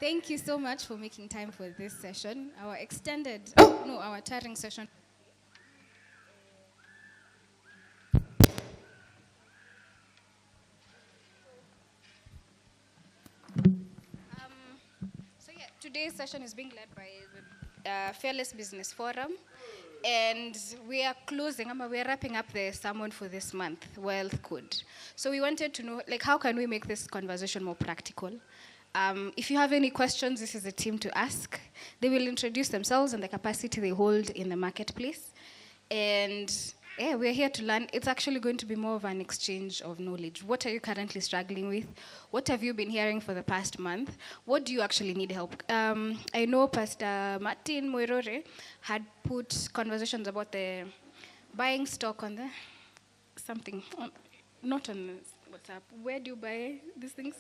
Thank you so much for making time for this session. Our tiring session. Today's session is being led by the Fearless Business Forum. And we are wrapping up the sermon for this month, Wealthcode. So we wanted to know, how can we make this conversation more practical? If you have any questions, this is the team to ask. They will introduce themselves and the capacity they hold in the marketplace. And we're here to learn. It's actually going to be more of an exchange of knowledge. What are you currently struggling with? What have you been hearing for the past month? What do you actually need help? I know Pastor Martin Moirore had put conversations about the buying stock on not on WhatsApp. Where do you buy these things?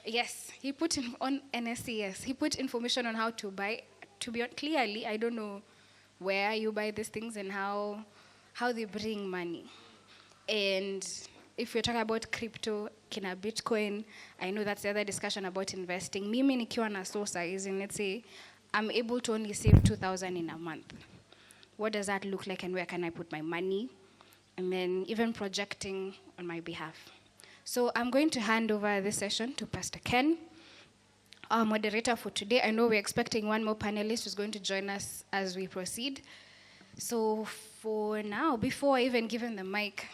Yes, he put on NSCS. He put information on how to buy. To be clearly, I don't know where you buy these things and how they bring money. And if we're talking about crypto, kina Bitcoin, I know that's the other discussion about investing. Mimi nikiwa na source is in, let's say, I'm able to only save 2,000 in a month. What does that look like and where can I put my money? And then even projecting on my behalf. So I'm going to hand over this session to Pastor Ken, our moderator for today. I know we're expecting one more panelist who's going to join us as we proceed. So for now, before I even give him the mic,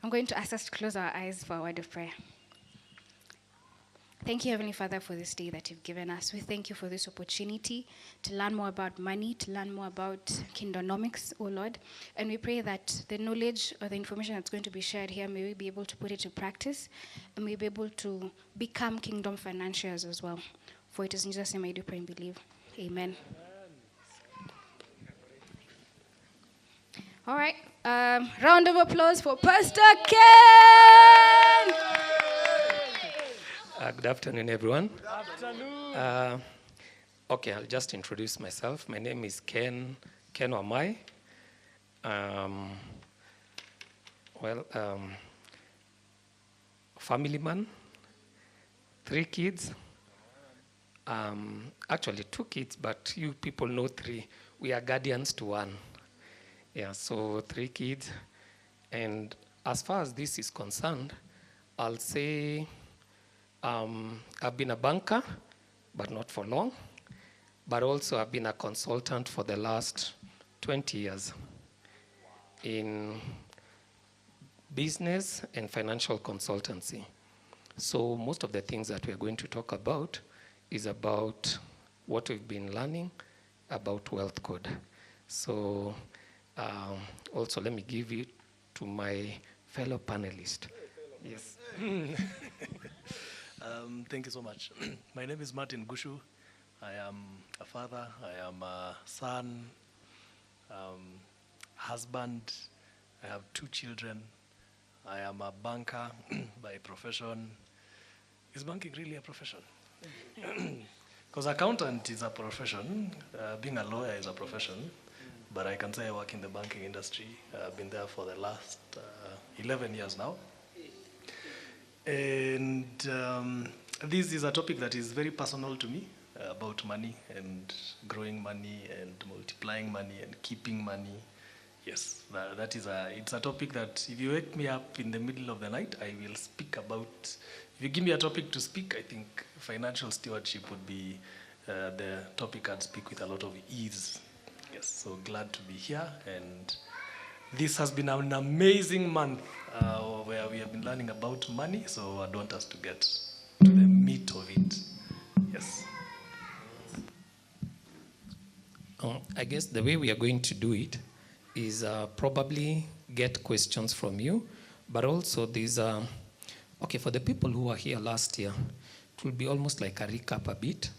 I'm going to ask us to close our eyes for a word of prayer. Thank you, Heavenly Father, for this day that you've given us. We thank you for this opportunity to learn more about money, to learn more about kingdonomics, oh Lord. And we pray that the knowledge or the information that's going to be shared here, may we be able to put it to practice, and may we be able to become kingdom financiers as well. For it is in Jesus' name I do pray and believe. Amen. All right. Round of applause for Pastor Ken. Good afternoon, everyone. Good afternoon. Okay, I'll just introduce myself. My name is Ken Wamai. Family man, 3 kids. Actually 2 kids, but you people know 3. We are guardians to 1. Yeah, so 3 kids. And as far as this is concerned, I'll say I've been a banker, but not for long. But also I've been a consultant for the last 20 years in business and financial consultancy. So most of the things that we're going to talk about is about what we've been learning about Wealthcode. So also let me give it to my fellow panelist. Yes. Thank you so much. My name is Martin Gushu. I am a father. I am a son, husband. I have 2 children. I am a banker by profession. Is banking really a profession? Because accountant is a profession. Being a lawyer is a profession. But I can say I work in the banking industry. I've been there for the last 11 years now. And this is a topic that is very personal to me, about money and growing money and multiplying money and keeping money. Yes, it's a topic that if you wake me up in the middle of the night, I will speak about. If you give me a topic to speak, I think financial stewardship would be the topic I'd speak with a lot of ease. Yes, so glad to be here. And this has been an amazing month where we have been learning about money, so I want us to get to the meat of it. Yes. I guess the way we are going to do it is probably get questions from you, but also these for the people who were here last year, it will be almost like a recap a bit,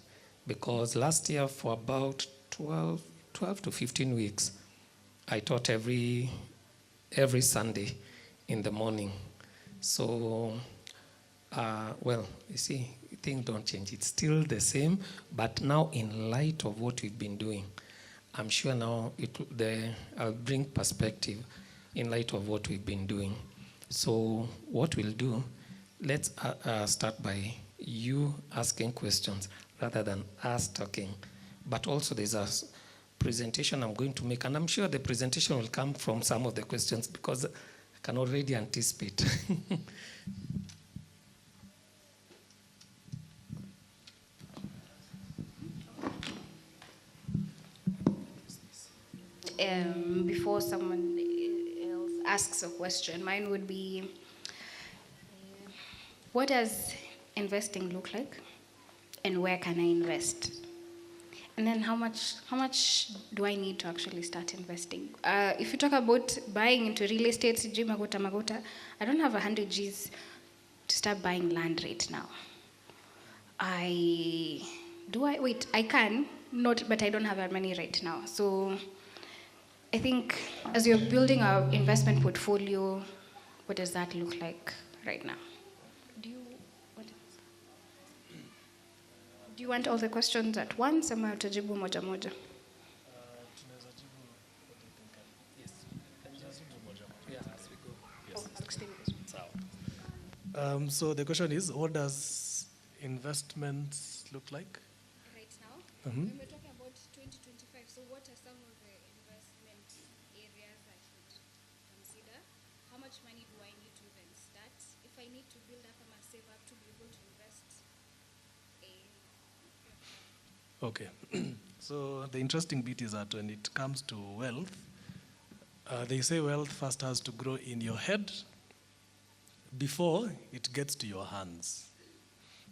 because last year for about 12 to 15 weeks, I taught every Sunday in the morning. So, you see, things don't change. It's still the same, but now in light of what we've been doing, I'm sure now I'll bring perspective in light of what we've been doing. So what we'll do, let's start by you asking questions rather than us talking. But also there's a presentation I'm going to make, and I'm sure the presentation will come from some of the questions because I can already anticipate. Before someone else asks a question, mine would be, what does investing look like, and where can I invest? And then how much do I need to actually start investing? If you talk about buying into real estate, sijui magota, I don't have 100 Gs to start buying land right now. I can, not, but I don't have that money right now. So I think as you're building our investment portfolio, what does that look like right now? Do you want all the questions at once, ama utajibu moja moja? So the question is, what does investments look like? Right now? Mm-hmm. When we're talking about 2025, so what are some of the investment areas I should consider? How much money do I need to even start? If I need to build up and save up to be able to invest Okay. So the interesting bit is that when it comes to wealth, they say wealth first has to grow in your head before it gets to your hands.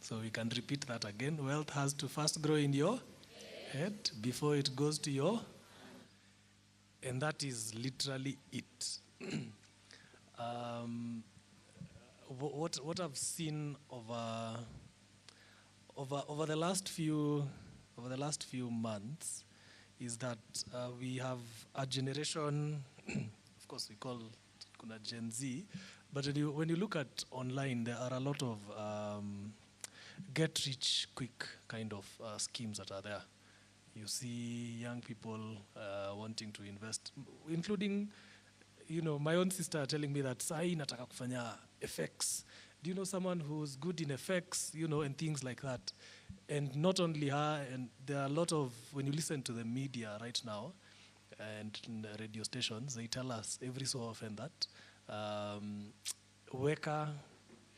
So we can repeat that again. Wealth has to first grow in your head before it goes to your, and that is literally it. What I've seen over the last few months is that we have a generation, of course we call kuna Gen Z, but when you look at online, there are a lot of get rich quick kind of schemes that are there. You see young people wanting to invest, including, my own sister telling me that sai nataka kufanya FX. Do you know someone who's good in FX, and things like that? And not only her, and there are a lot of, when you listen to the media right now, and in the radio stations, they tell us every so often that weka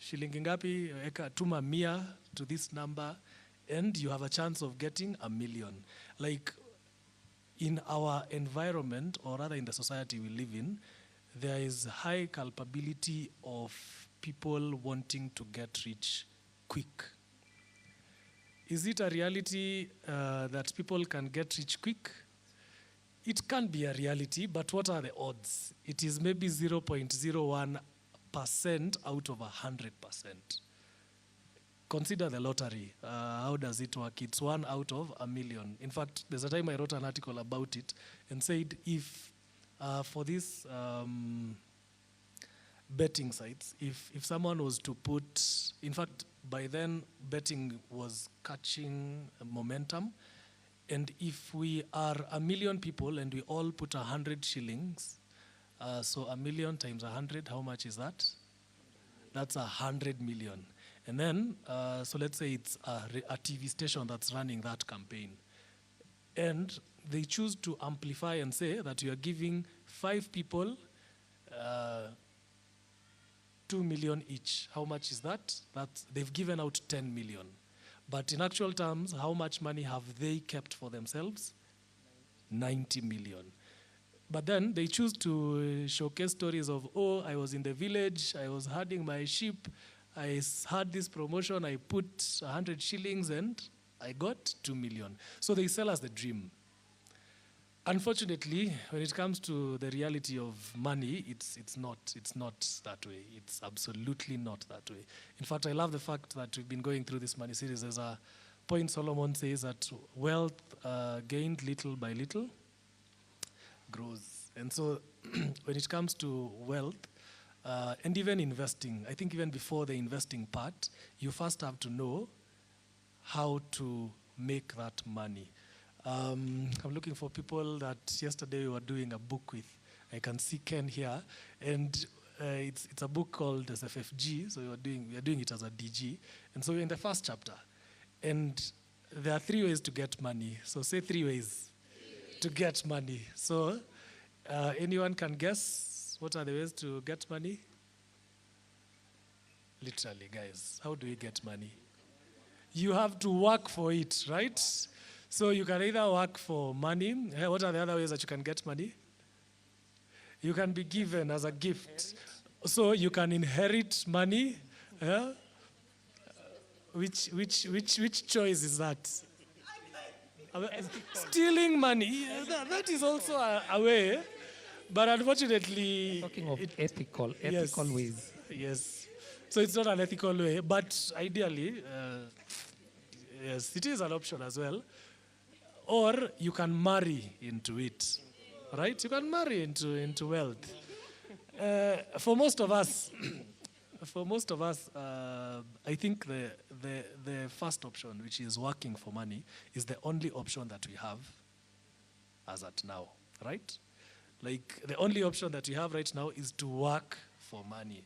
shilingi ngapi, weka tuma mia to this number, and you have a chance of getting $1 million. Like in our environment, or rather in the society we live in, there is high culpability of people wanting to get rich quick. Is it a reality that people can get rich quick? It can be a reality, but what are the odds? It is maybe 0.01% out of 100%. Consider the lottery. How does it work? It's 1 out of 1 million. In fact, there's a time I wrote an article about it and said if for this betting sites, if someone was to put, in fact, by then betting was catching momentum, and if we are 1 million people and we all put 100 shillings, so 1 million times 100, how much is that? That's 100 million. And then, so let's say it's a TV station that's running that campaign. And they choose to amplify and say that you are giving 5 people 2 million each. How much is that? They've given out 10 million. But in actual terms, how much money have they kept for themselves? 90 million. But then they choose to showcase stories of, I was in the village, I was herding my sheep, I had this promotion, I put 100 shillings and I got 2 million. So they sell us the dream. Unfortunately, when it comes to the reality of money, it's not that way. It's absolutely not that way. In fact, I love the fact that we've been going through this money series. There's a point Solomon says that wealth gained little by little grows. And so when it comes to wealth, and even investing, I think even before the investing part, you first have to know how to make that money. I'm looking for people that yesterday we were doing a book with. I can see Ken here, and it's a book called SFFG. So we are doing it as a DG, and so we're in the first chapter. And there are 3 ways to get money. So say 3 ways to get money. So anyone can guess what are the ways to get money? Literally, guys, how do we get money? You have to work for it, right? So you can either work for money. What are the other ways that you can get money? You can be given as a gift. So you can inherit money. Yeah? Which choice is that? Stealing money. That is also a way. But unfortunately... Talking of ethical yes, ways. Yes. So it's not an ethical way. But ideally, yes, it is an option as well. Or you can marry into it. Right? You can marry into wealth. For most of us... I think the first option, which is working for money, is the only option that we have as at now, right? Like, the only option that we have right now is to work for money.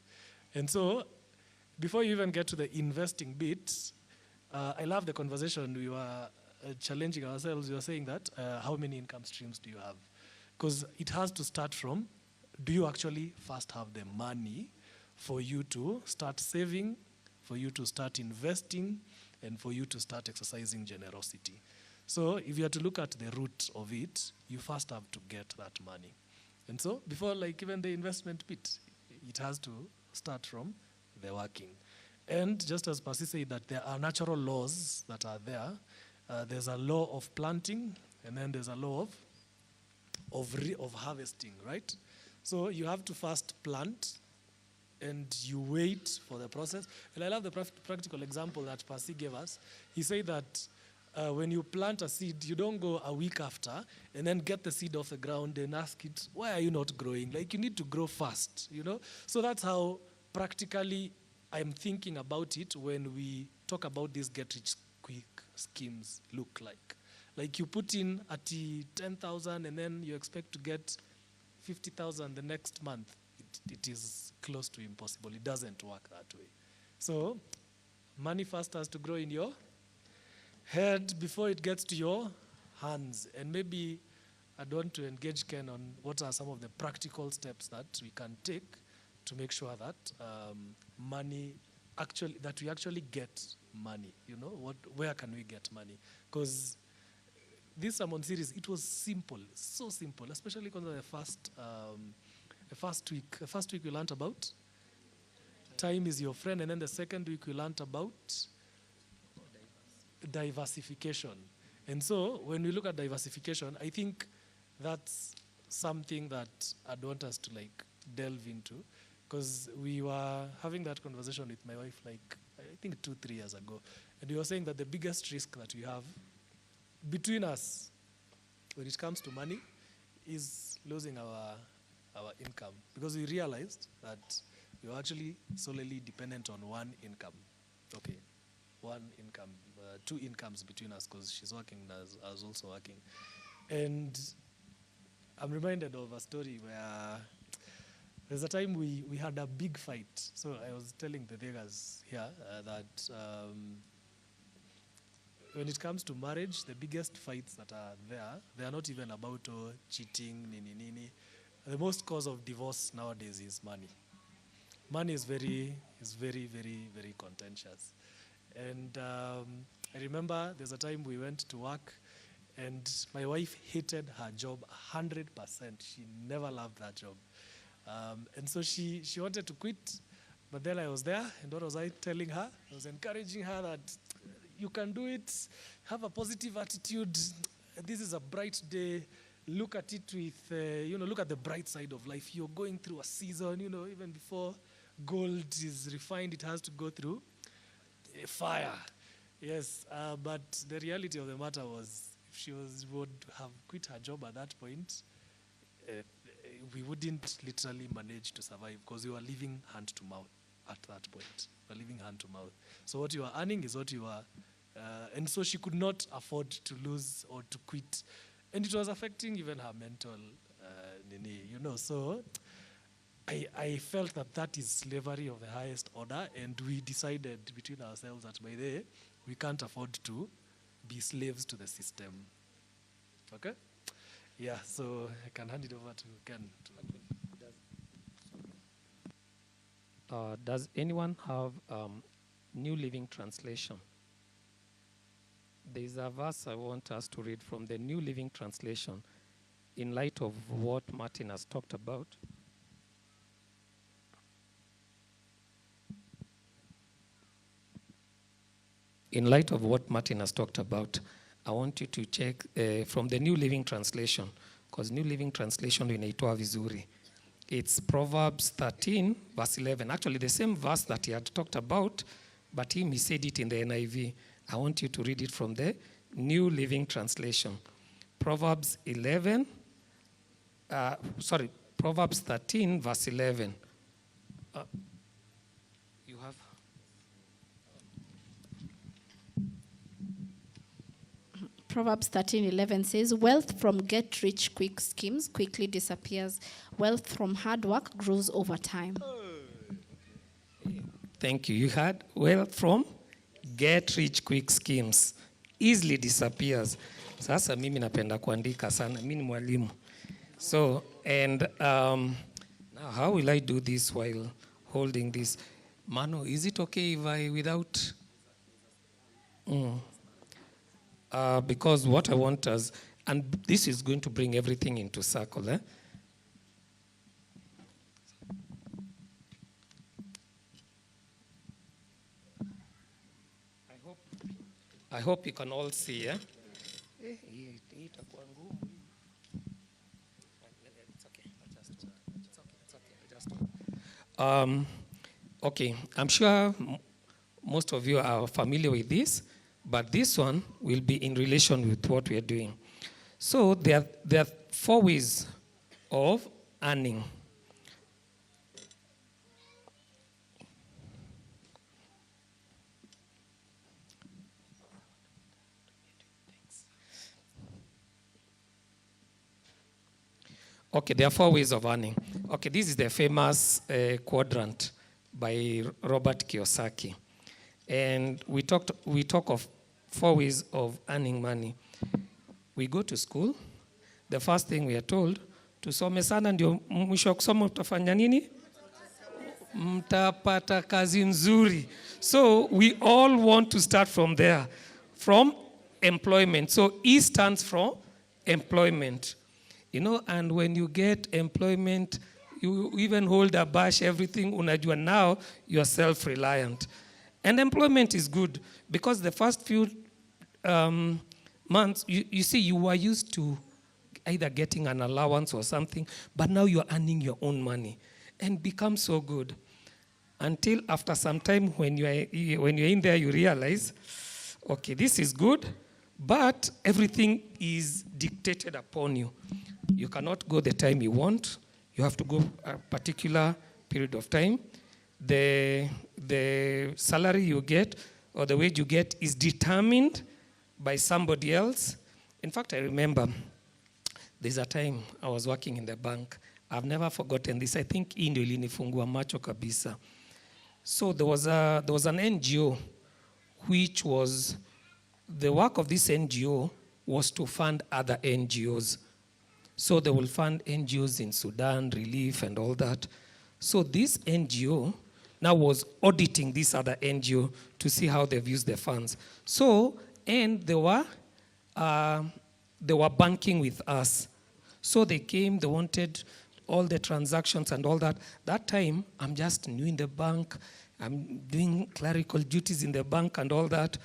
And so, before you even get to the investing bit, I love the conversation. We were challenging ourselves. We were saying that, how many income streams do you have? Because it has to start from, do you actually first have the money for you to start saving, for you to start investing, and for you to start exercising generosity. So if you are to look at the root of it, you first have to get that money. And so before like even the investment bit, it has to start from the working. And just as Percy said that there are natural laws that are there, there's a law of planting, and then there's a law of harvesting, right? So you have to first plant, and you wait for the process. And I love the practical example that Percy gave us. He said that when you plant a seed, you don't go a week after and then get the seed off the ground and ask it, why are you not growing? Like, you need to grow fast, you know? So that's how practically I'm thinking about it when we talk about these get-rich-quick schemes look like. Like, you put in at 10,000 and then you expect to get 50,000 the next month. It is close to impossible. It doesn't work that way. So money first has to grow in your head before it gets to your hands. And maybe I'd want to engage Ken on what are some of the practical steps that we can take to make sure that that we actually get money. You know, where can we get money? Because this sermon series, it was simple, so simple, especially because of the first week we learned about time is your friend, and then the second week we learned about diversification. And so when we look at diversification, I think that's something that I'd want us to like delve into, because we were having that conversation with my wife like I think 2-3 years ago, and we were saying that the biggest risk that we have between us when it comes to money is losing our income, because we realized that we were actually solely dependent on one income. Okay, one income, 2 incomes between us, because she's working and I was also working. And I'm reminded of a story where there's a time we had a big fight. So I was telling the Vegas here that when it comes to marriage, the biggest fights that are there, they are not even about cheating, nini. The most cause of divorce nowadays is money. Money is very, very, very contentious. And I remember there's a time we went to work, and my wife hated her job 100%. She never loved that job. And so she wanted to quit, but then I was there, and what was I telling her? I was encouraging her that you can do it, have a positive attitude. This is a bright day. Look at it with, look at the bright side of life. You're going through a season, even before gold is refined, it has to go through fire. Yes, but the reality of the matter was, if she would have quit her job at that point, we wouldn't literally manage to survive, because we were living hand to mouth at that point. We were living hand to mouth. So what you are earning is what you are, and so she could not afford to lose or to quit. And it was affecting even her mental, So I felt that is slavery of the highest order, and we decided between ourselves that by the way, we can't afford to be slaves to the system. Okay? Yeah, so I can hand it over to Ken. Does anyone have New Living Translation? There's a verse I want us to read from the New Living Translation in light of what Martin has talked about. In light of what Martin has talked about, I want you to check from the New Living Translation, because New Living Translation inaitwa vizuri. It's Proverbs 13, verse 11. Actually, the same verse that he had talked about, but he said it in the NIV. I want you to read it from the New Living Translation. Proverbs 13, verse 11. You have? Proverbs 13:11 says, "Wealth from get-rich-quick schemes quickly disappears. Wealth from hard work grows over time." Thank you. You had wealth from get-rich-quick schemes easily disappears. Sasa mimi napenda kuandika sana. Mimi ni mwalimu. So, and now how will I do this while holding this? Mano, is it okay if I without? Because what I want is, and this is going to bring everything into circle. I hope you can all see. Okay, I'm sure most of you are familiar with this, but this one will be in relation with what we are doing. So there are 4 ways of earning. Okay, there are 4 ways of earning. Okay, this is the famous quadrant by Robert Kiyosaki. And we talk of 4 ways of earning money. We go to school. The first thing we are told, tusome sana ndio mwisho kusoma utafanya nini? Mtapata kazi nzuri. So we all want to start from there, from employment. So E stands for employment. You know, and when you get employment, you even hold a bash, everything, unajua now you are self-reliant. And employment is good because the first few months, you see, you were used to either getting an allowance or something, but now you are earning your own money and becomes so good. Until after some time, when you're in there, you realize, okay, this is good, but everything is dictated upon you. You cannot go the time you want. You have to go a particular period of time. The salary you get or the wage you get is determined by somebody else. In fact, I remember there's a time I was working in the bank. I've never forgotten this. I think hii ndio ilinifungua macho kabisa. So there was an NGO which was, the work of this NGO was to fund other NGOs. So they will fund NGOs in Sudan, relief and all that. So this NGO now was auditing this other NGO to see how they've used their funds. So, and they were banking with us. So they came, they wanted all the transactions and all that. That time, I'm just new in the bank. I'm doing clerical duties in the bank and all that.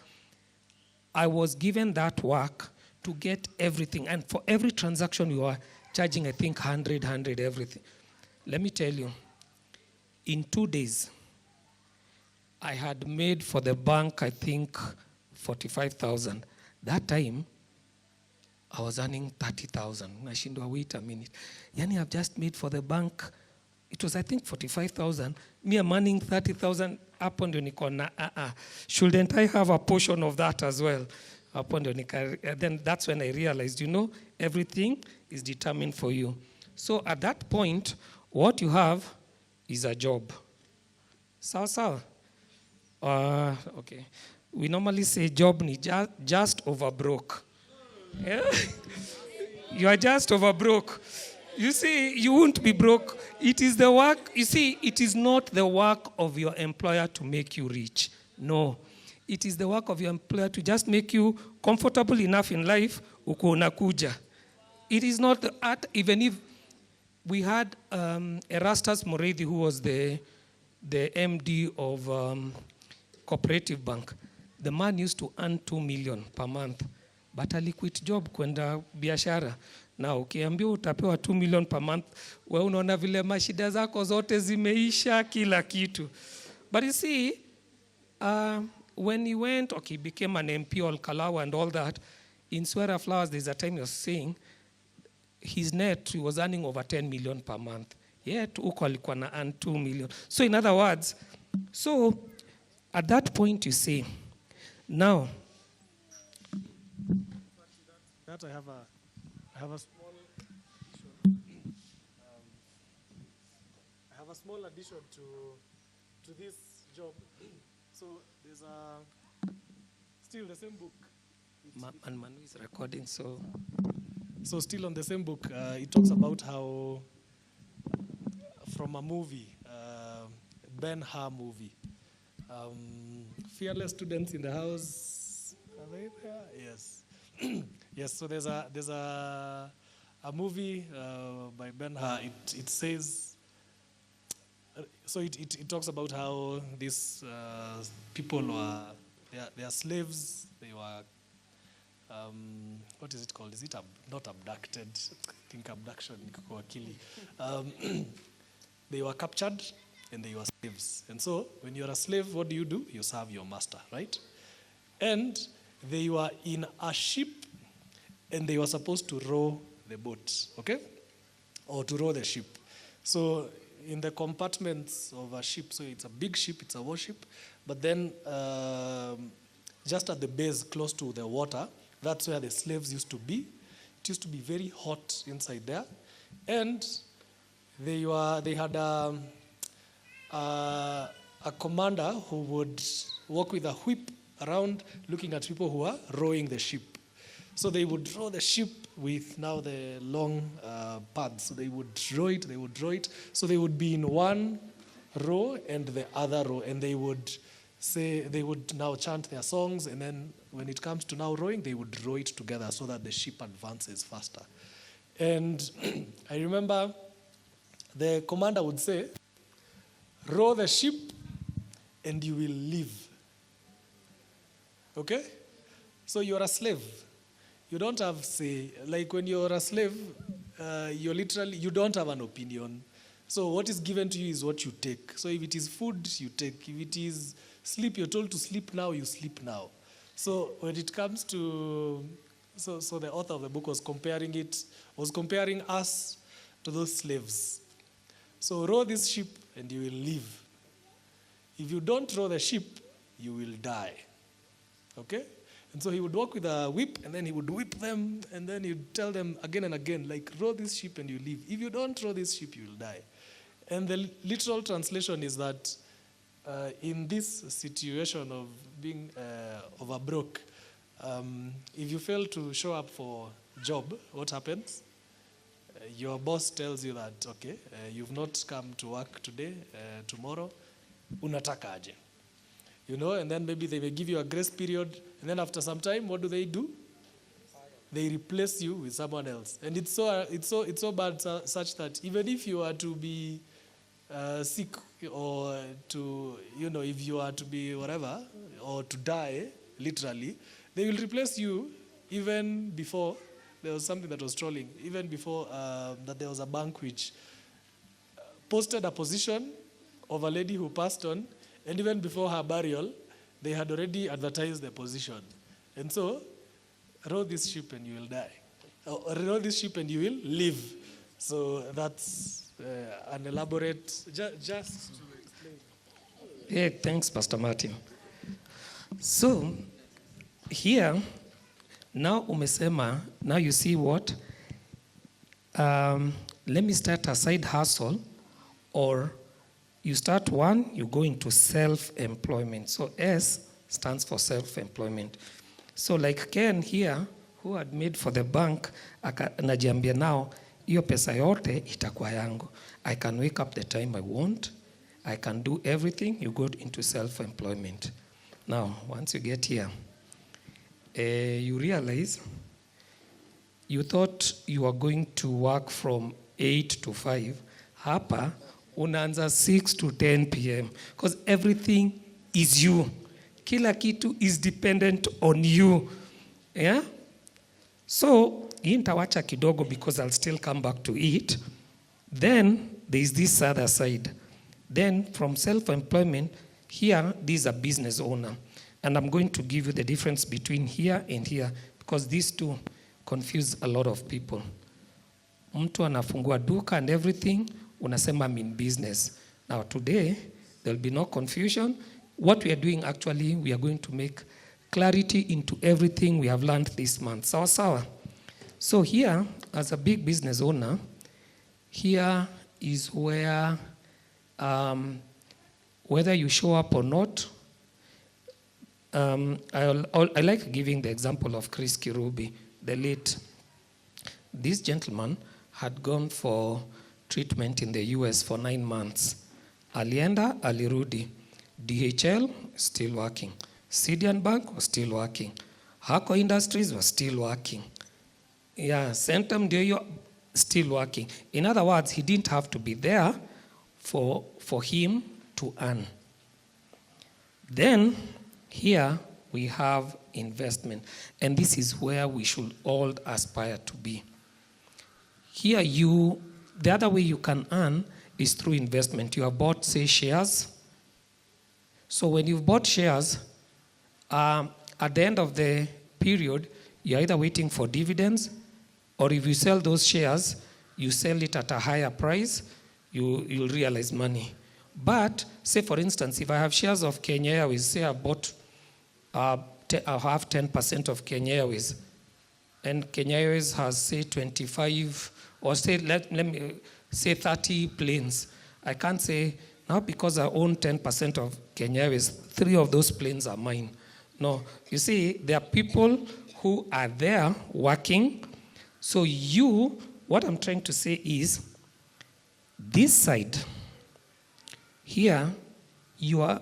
I was given that work to get everything. And for every transaction, we were charging, I think, 100, everything. Let me tell you, in 2 days, I had made for the bank, I think, 45,000. That time, I was earning 30,000. Nashindwa, wait a minute. Yani, I've just made for the bank, it was, I think, 45,000. Me, I'm earning 30,000. Hapo ndio niko na, shouldn't I have a portion of that as well? Hapo ndio then that's when I realized, you know, everything is determined for you. So at that point, what you have is a job. Sawa. Okay. we normally say job ni just over broke. Yeah? You are just over broke. You see, you won't be broke. It is the work, you see, it is not the work of your employer to make you rich. No. It is the work of your employer to just make you comfortable enough in life, uko unakuja. It is not the art, even if we had Erastus Morethi, who was the MD of Cooperative Bank. The man used to earn 2 million per month, but aliquit job kwenda biashara. Na ukiambiwa utapewa 2 million per month, wewe unaona vile mashida zako zote zimeisha kila kitu. But you see, when he went, okay, became an MP on Kalawa and all that, in Swera Flowers, there's a time he was saying, his net, he was earning over 10 million per month. Yet, uko alikuwa na earn 2 million. So in other words, so at that point you say, now, That I have a small addition. I have a small addition to this job. So there's still the same book. And Manu is recording, so. So still on the same book, it talks about how from a movie, Ben-Hur movie, fearless students in the house. Are they there? Yes. Yes, so there's a movie by Ben-Hur. It says, so it talks about how these people were, they are slaves. They were, what is it called? Is it not abducted? I think abduction. They were captured and they were slaves. And so when you're a slave, what do? You serve your master, right? And they were in a ship and they were supposed to row the boat, okay? Or to row the ship. So in the compartments of a ship, so it's a big ship, it's a warship, but then just at the base close to the water, that's where the slaves used to be. It used to be very hot inside there. And they had a commander who would walk with a whip around looking at people who are rowing the ship. So they would row the ship with now the long pads. So they would row it. So they would be in one row and the other row, and they would now chant their songs, and then when it comes to now rowing, they would row it together so that the ship advances faster. And I remember the commander would say, row the ship and you will live. Okay? So you're a slave. You don't have say, like when you're a slave, you don't have an opinion. So what is given to you is what you take. So if it is food, you take. If it is sleep, you're told to sleep now, you sleep now. So when it comes to, so the author of the book was comparing us to those slaves. So row this ship and you will live. If you don't row the ship, you will die. Okay? And so he would walk with a whip, and then he would whip them, and then he'd tell them again and again, like, row this ship and you live. If you don't row this ship, you will die. And the literal translation is that in this situation of being overbroke, if you fail to show up for job, what happens? Your boss tells you that, okay, you've not come to work today, tomorrow, unataka aje. You know, and then maybe they may give you a grace period, and then after some time, what do? They replace you with someone else. And it's so bad such that even if you are to be sick or to, if you are to be whatever, or to die, literally, they will replace you even before. There was something that was trolling, even before that there was a bank which posted a position of a lady who passed on, and even before her burial, they had already advertised the position. And so, row this ship and you will die. Or row this ship and you will live. So that's an elaborate, just to explain. Yeah, thanks, Pastor Martin. So, here, now umesema, now you see what? Let me start a side hustle, or you start one, you go into self-employment. So S, stands for self-employment. So like Ken here, who had made for the bank, najiambia now, hiyo pesa yote itakuwa yangu. I can wake up the time I want. I can do everything. You go into self-employment. Now, once you get here, you realize you thought you were going to work from 8 to 5. Hapa, unaanza 6 to 10 p.m. Because everything is you. Kila kitu is dependent on you. Yeah? So, hii nitawacha kidogo because I'll still come back to it. Then, there is this other side. Then, from self-employment, here, this is a business owner. And I'm going to give you the difference between here and here because these two confuse a lot of people. Mtu anafungua duka and everything, unasema I'm in business. Now today, there'll be no confusion. What we are doing actually, we are going to make clarity into everything we have learned this month. Sawa sawa. So here, as a big business owner, here is where, whether you show up or not, I like giving the example of Chris Kirubi, the late. This gentleman had gone for treatment in the US for 9 months. Alienda, alirudi. DHL, still working. Sidian Bank was still working. Hako Industries was still working. Yeah, Centum Dio, still working. In other words, he didn't have to be there for him to earn. Then, here we have investment. And this is where we should all aspire to be. Here the other way you can earn is through investment. You have bought, say, shares. So when you've bought shares, at the end of the period, you're either waiting for dividends, or if you sell those shares, you sell it at a higher price, you'll realize money. But, say for instance, if I have shares of Kenya Airways, say I bought, I have 10% of Kenya Airways, and Kenya Airways has, say, 25, or say, let me say 30 planes. I can't say, now because I own 10% of Kenya Airways, 3 of those planes are mine. No, you see, there are people who are there working. So what I'm trying to say is, this side, here, your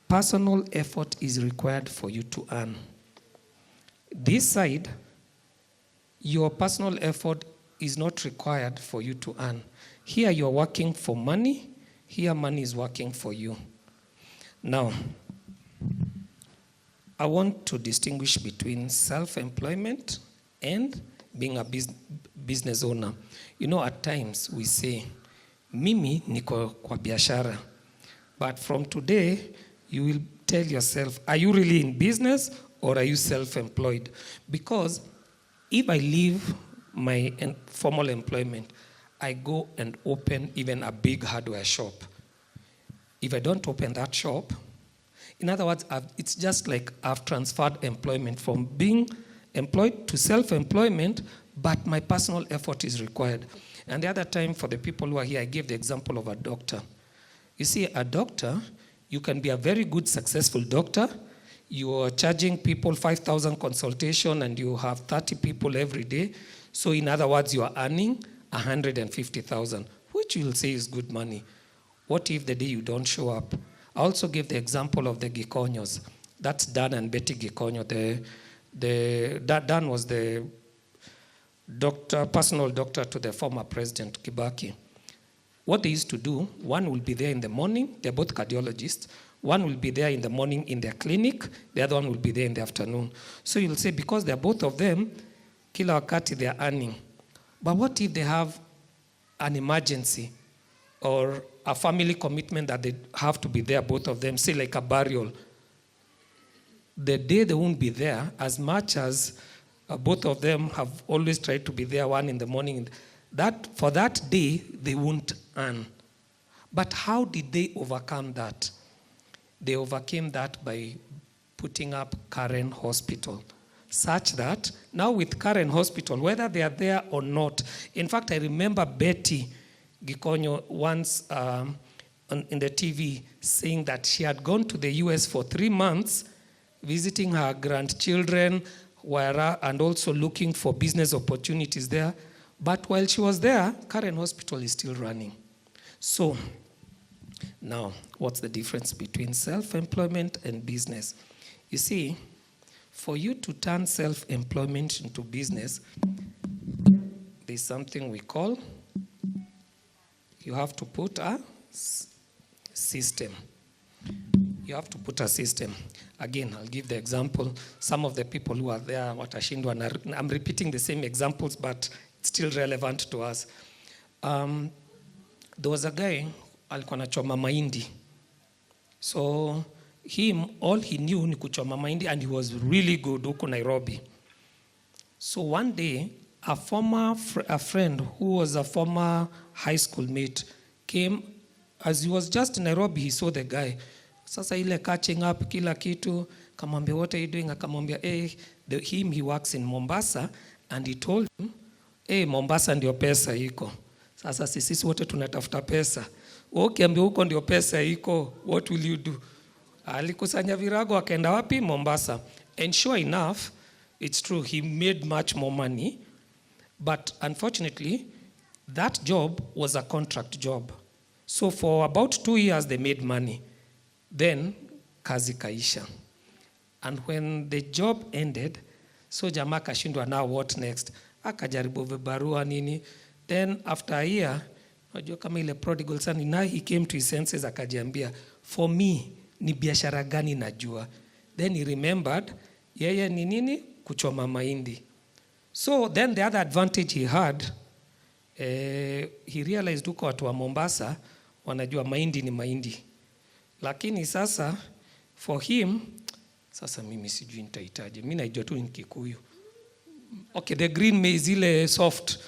personal effort is required for you to earn. This side, your personal effort is not required for you to earn. Here you're working for money, here money is working for you. Now, I want to distinguish between self-employment and being a business owner. You know, at times we say, mimi niko kwa biashara. But from today, you will tell yourself, are you really in business or are you self-employed? Because if I leave my formal employment, I go and open even a big hardware shop. If I don't open that shop, in other words, it's just like I've transferred employment from being employed to self-employment, but my personal effort is required. And the other time, for the people who are here, I gave the example of a doctor. You see, a doctor, you can be a very good, successful doctor. You are charging people 5,000 consultation and you have 30 people every day. So in other words, you are earning 150,000, which you'll say is good money. What if the day you don't show up? I also gave the example of the Gikonyos. That's Dan and Betty Gikonyo. Dan was the personal doctor to the former president, Kibaki. What they used to do, one will be there in the morning, they're both cardiologists, one will be there in the morning in their clinic, the other one will be there in the afternoon. So you'll say, because they're both of them, kila wakati they're earning. But what if they have an emergency or a family commitment that they have to be there, both of them, say like a burial? The day they won't be there, as much as both of them have always tried to be there, one in the morning, for that day, they won't earn. But how did they overcome that? They overcame that by putting up Karen Hospital, such that now with Karen Hospital, whether they are there or not, in fact, I remember Betty Gikonyo once in the TV saying that she had gone to the US for 3 months visiting her grandchildren, and also looking for business opportunities there. But while she was there, Karen Hospital is still running. So now, what's the difference between self-employment and business? You see, for you to turn self-employment into business, there's something we call, you have to put a system. You have to put a system. Again, I'll give the example. Some of the people who are there, watashindwa, I'm repeating the same examples, but it's still relevant to us. There was a guy, alikuwa anachoma mahindi. So all he knew ni kuchoma mahindi, and he was really good huko Nairobi. So one day, a friend who was a former high school mate came. As he was just in Nairobi, he saw the guy. Sasa ile catching up kila kitu, kamwambia, what are you doing? Akamwambia, he works in Mombasa, and he told him, Mombasa ndio pesa iko. Sasa sisi wote tunatafuta pesa. Ukiambia huko ndio pesa iko, what will you do? Alikusanya virago akaenda wapi? Mombasa. And sure enough, it's true, he made much more money. But unfortunately, that job was a contract job. So for about 2 years, they made money. Then, kazi kaisha. And when the job ended, so jamaa kashindwa, now what next? Akajaribu vibarua nini. Then after a year, unajua kama ile prodigal son, now he came to his senses, akajiambia, for me, ni biashara gani najua? Then he remembered, yeye ni nini? Kuchoma mahindi. So then the other advantage he had, he realized huko watu wa Mombasa wanajua mahindi ni mahindi. Lakini sasa for him, sasa mimi sijui nitahitaji. Mimi najua tu ni Kikuyu. Okay, the green maize ile soft.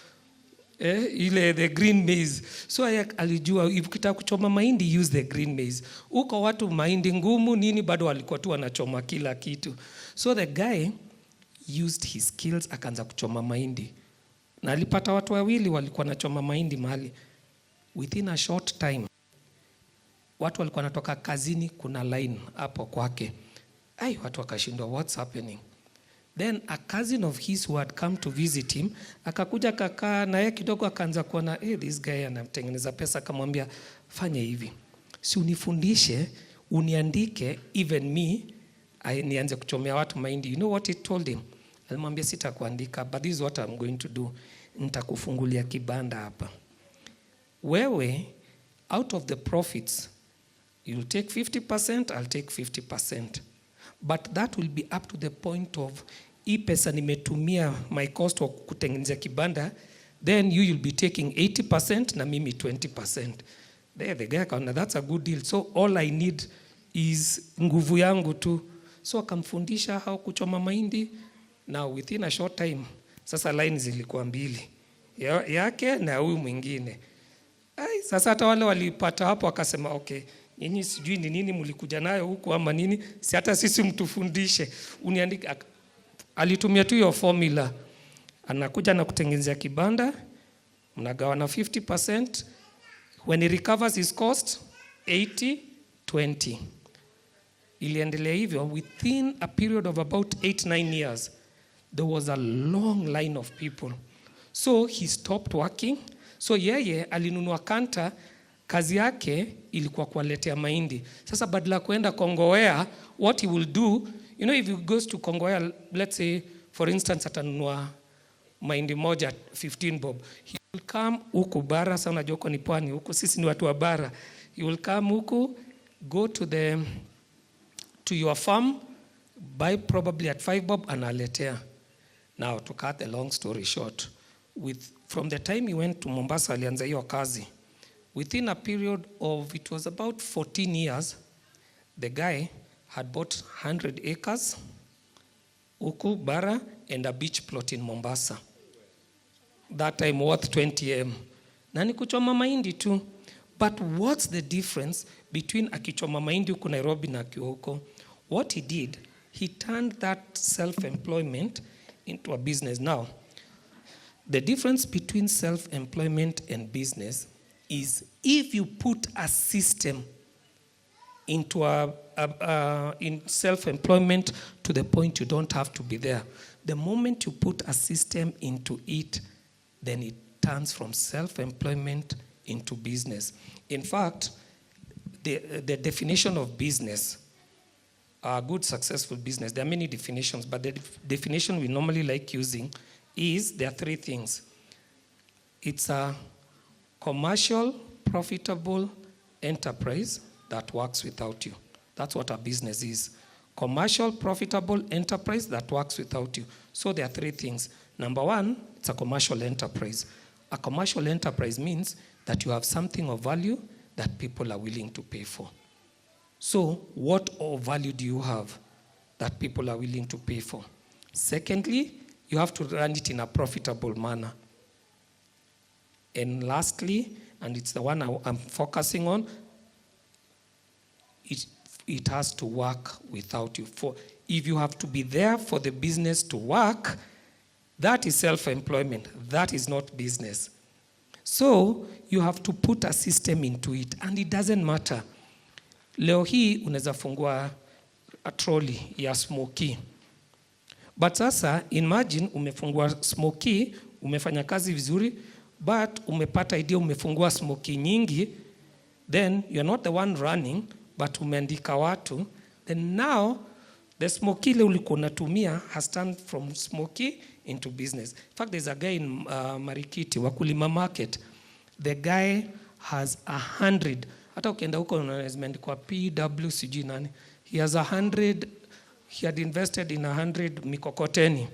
Ile the green maize. So alijua ukitaka kuchoma mahindi, use the green maize. Huko watu mahindi ngumu nini bado walikuwa tu wanachoma kila kitu. So the guy used his skills, akaanza kuchoma mahindi. Na alipata watu wawili walikuwa nachoma mahindi mahali. Within a short time, watu walikuwa natoka kazini, kuna line hapo kwake. Watu wakashindwa, what's happening? Then a cousin of his who had come to visit him, akakuja kakaa na yeye kidogo, akaanza kuona, this guy anatengeneza pesa. Akamwambia, fanya hivi, si unifundishe, uniandike, even me, nianze kuchomea watu mahindi. You know what he told him? Alimwambia, sitakuandika, but this is what I'm going to do. Nitakufungulia kibanda hapa. Wewe, out of the profits, you'll take 50%, I'll take 50%. But that will be up to the point of, hii pesa nimetumia my cost wa kutengeneza kibanda, then you'll be taking 80% na mimi 20%. There the guy akaona, that's a good deal. So all I need is nguvu yangu tu. So akamfundisha how kuchoma mahindi. Now within a short time, sasa line zilikuwa mbili. Yake na huyu mwingine. Sasa hata wale walipata hapo akasema, okay, nyinyi sijui ni nini mlikuja nayo huku ama nini, si hata sisi mtufundishe. Uniandike. Alitumia tu hiyo formula. Anakuja na kutengenezea kibanda, mnagawana 50%. When he recovers his cost, 80-20. Iliendelea hivyo. Within a period of about 8-9 years, there was a long line of people. So he stopped working. So yeye alinunua kanta, kazi yake ilikuwa kuwaletea mahindi. Sasa badala kuenda Kongowea, what he will do, you know, if he goes to Kongowea, let's say, for instance, atanunua mahindi moja 15 bob. He will come huku bara, sana joko ni pwani, huku sisi ni watu wa bara. He will come huku, go to your farm, buy probably at 5 bob, analetea. Now, to cut the long story short, from the time he went to Mombasa, alianza hiyo kazi. Within a period of, it was about 14 years, the guy had bought 100 acres, huku bara, and a beach plot in Mombasa. That time worth 20 M. Na ni kuchoma mahindi tu. But what's the difference between akichoma mahindi huku Nairobi na akiwa huko? What he did, he turned that self-employment into a business. Now, the difference between self-employment and business is if you put a system into in self-employment to the point you don't have to be there. The moment you put a system into it, then it turns from self-employment into business. In fact, the definition of business, a good successful business, there are many definitions, but the definition we normally like using is there are three things. It's a commercial, profitable enterprise that works without you. That's what a business is. Commercial, profitable enterprise that works without you. So there are three things. Number one, it's a commercial enterprise. A commercial enterprise means that you have something of value that people are willing to pay for. So what of value do you have that people are willing to pay for? Secondly, you have to run it in a profitable manner. And lastly, and it's the one I'm focusing on, it has to work without you. For if you have to be there for the business to work, that is self-employment. That is not business. So you have to put a system into it, and it doesn't matter. Leo hii unaweza fungua a trolley ya smoky. But sasa imagine umefungua smoky, umefanya kazi vizuri, but umepata idea umefungua smoky nyingi, then you're not the one running, but umeandika watu, then now the smoky ile ulikuwa unatumia has turned from smoky into business. In fact, there's a guy in Marikiti, Wakulima Market. The guy has 100. Hata ukienda huko unazimeandikwa PW sijui nani. He has 100, he had invested in 100 mikokoteni.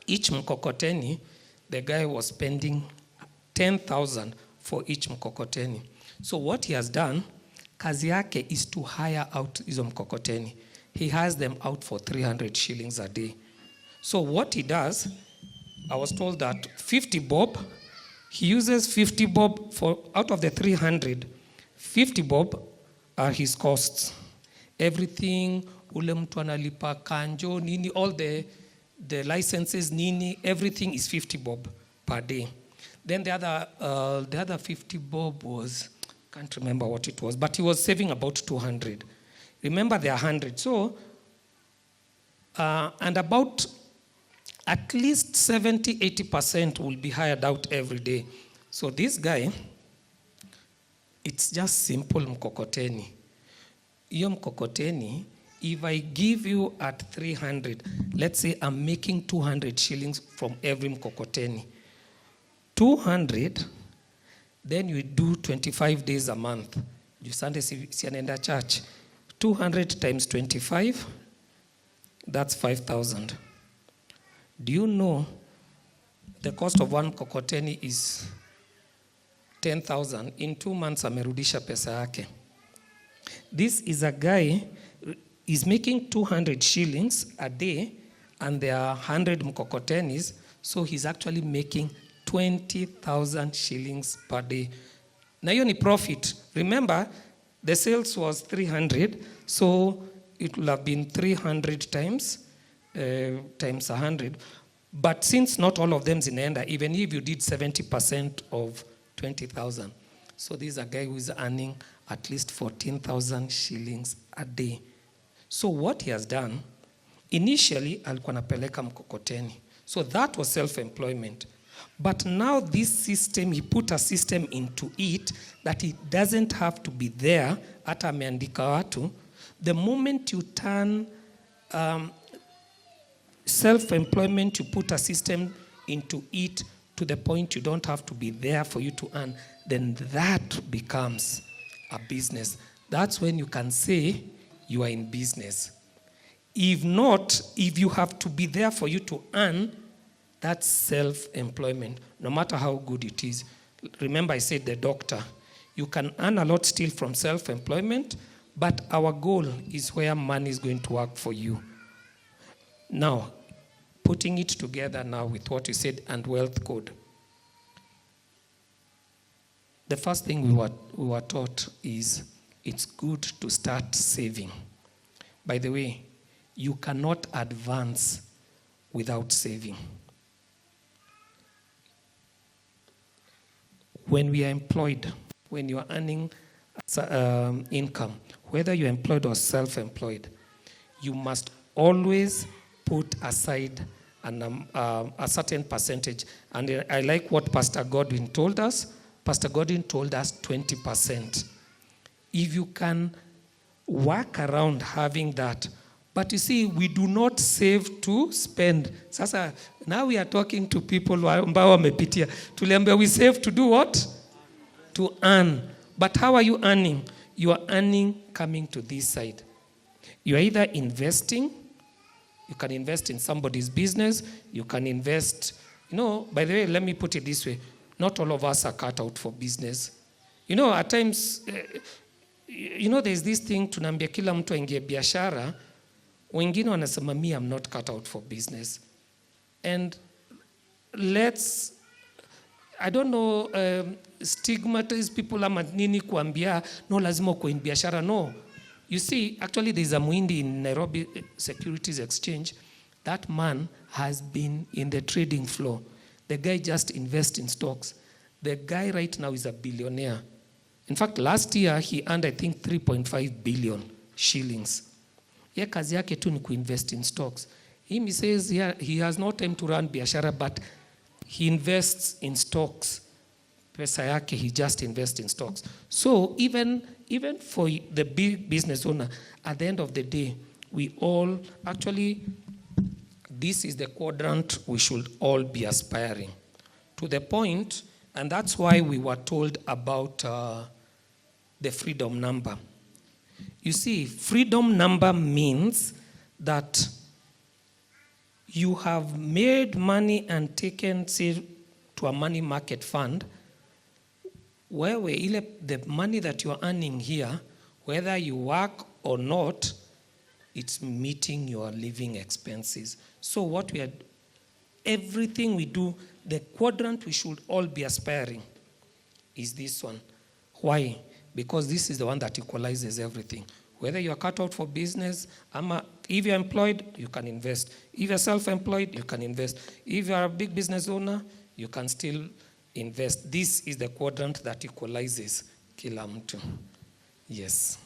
Each mkokoteni, the guy was spending 10,000 for each mkokoteni. So what he has done, kazi yake is to hire out hizo mkokoteni. He has them out for 300 shillings a day. So what he does, I was told that 50 bob, he uses 50 bob for out of the 300, 50 bob are his costs. Everything, ule mtu analipa kanjo, nini, all the licenses, nini, everything is 50 bob per day. Then the other 50 bob was, can't remember what it was, but he was saving about 200. Remember, there are 100. So, and about at least 70-80% will be hired out every day. So this guy, it's just simple mkokoteni. Iyo mkokoteni, if I give you at 300, let's say I'm making 200 shillings from every mkokoteni. 200, then you do 25 days a month. You Sunday si anaenda church. 200 times 25, that's 5,000. Do you know the cost of one kokoteni is 10,000? In 2 months, amerudisha pesa yake. This is a guy, is making 200 shillings a day, and there are 100 mkokotenis, so he's actually making 20,000 shillings per day. Na hiyo ni profit. Remember, the sales was 300, so it will have been 300 times 100. But since not all of them zinaenda, even if you did 70% of 20,000, so this is a guy who is earning at least 14,000 shillings a day. So what he has done, initially alikuwa anapeleka mkokoteni. So that was self-employment. But now this system, he put a system into it that it doesn't have to be there, hata ameandika watu. The moment you turn self-employment, you put a system into it to the point you don't have to be there for you to earn, then that becomes a business. That's when you can say you are in business. If not, if you have to be there for you to earn, that's self-employment, no matter how good it is. Remember I said the doctor, you can earn a lot still from self-employment, but our goal is where money is going to work for you. Now, putting it together now with what you said and Wealthcode. The first thing we were taught is it's good to start saving. By the way, you cannot advance without saving. When we are employed, when you are earning income, whether you're employed or self-employed, you must always put aside a certain percentage. And I like what Pastor Godwin told us. Pastor Godwin told us 20%. If you can work around having that. But you see, we do not save to spend. Sasa, now we are talking to people ambao wamepitia. Tuliambia we save to do what? To earn. But how are you earning? You are earning coming to this side. You are either investing. You can invest in somebody's business. You can invest. By the way, let me put it this way. Not all of us are cut out for business. At times, there's this thing, tunaambia kila mtu aingie biashara. Wengine wanasema, me, I'm not cut out for business. And I don't know, stigmatize people ama nini kuambia, no, lazima uko in biashara. No. You see, actually, there's a Muindi in Nairobi Securities Exchange. That man has been in the trading floor. The guy just invests in stocks. The guy right now is a billionaire. In fact, last year, he earned, I think, 3.5 billion shillings. Ye kazi yake tu ni kuinvest in stocks. He says he has no time to run biashara, but he invests in stocks. Pesa yake, he just invests in stocks. So even for the big business owner, at the end of the day, we all, actually, this is the quadrant we should all be aspiring. To the point, and that's why we were told about the freedom number. You see, freedom number means that you have made money and taken, say, to a money market fund, where the money that you're earning here, whether you work or not, it's meeting your living expenses. So everything we do, the quadrant we should all be aspiring is this one. Why? Because this is the one that equalizes everything. Whether you're cut out for business, if you're employed, you can invest. If you're self-employed, you can invest. If you're a big business owner, you can still invest. This is the quadrant that equalizes kila mtu. Yes.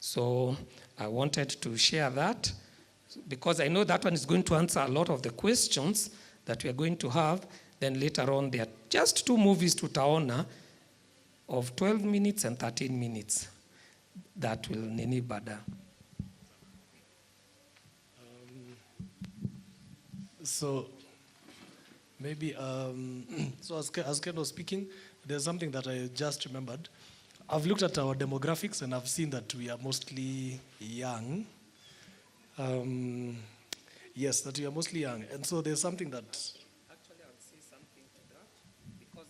So I wanted to share that because I know that one is going to answer a lot of the questions that we are going to have. Then later on, there are just 2 movies tutaona of 12 minutes and 13 minutes that will nini bada. So maybe, so as Ken was speaking, there's something that I just remembered. I've looked at our demographics and I've seen that we are mostly young. Yes, that we are mostly young. And so there's something that... Actually, I'll say something to that because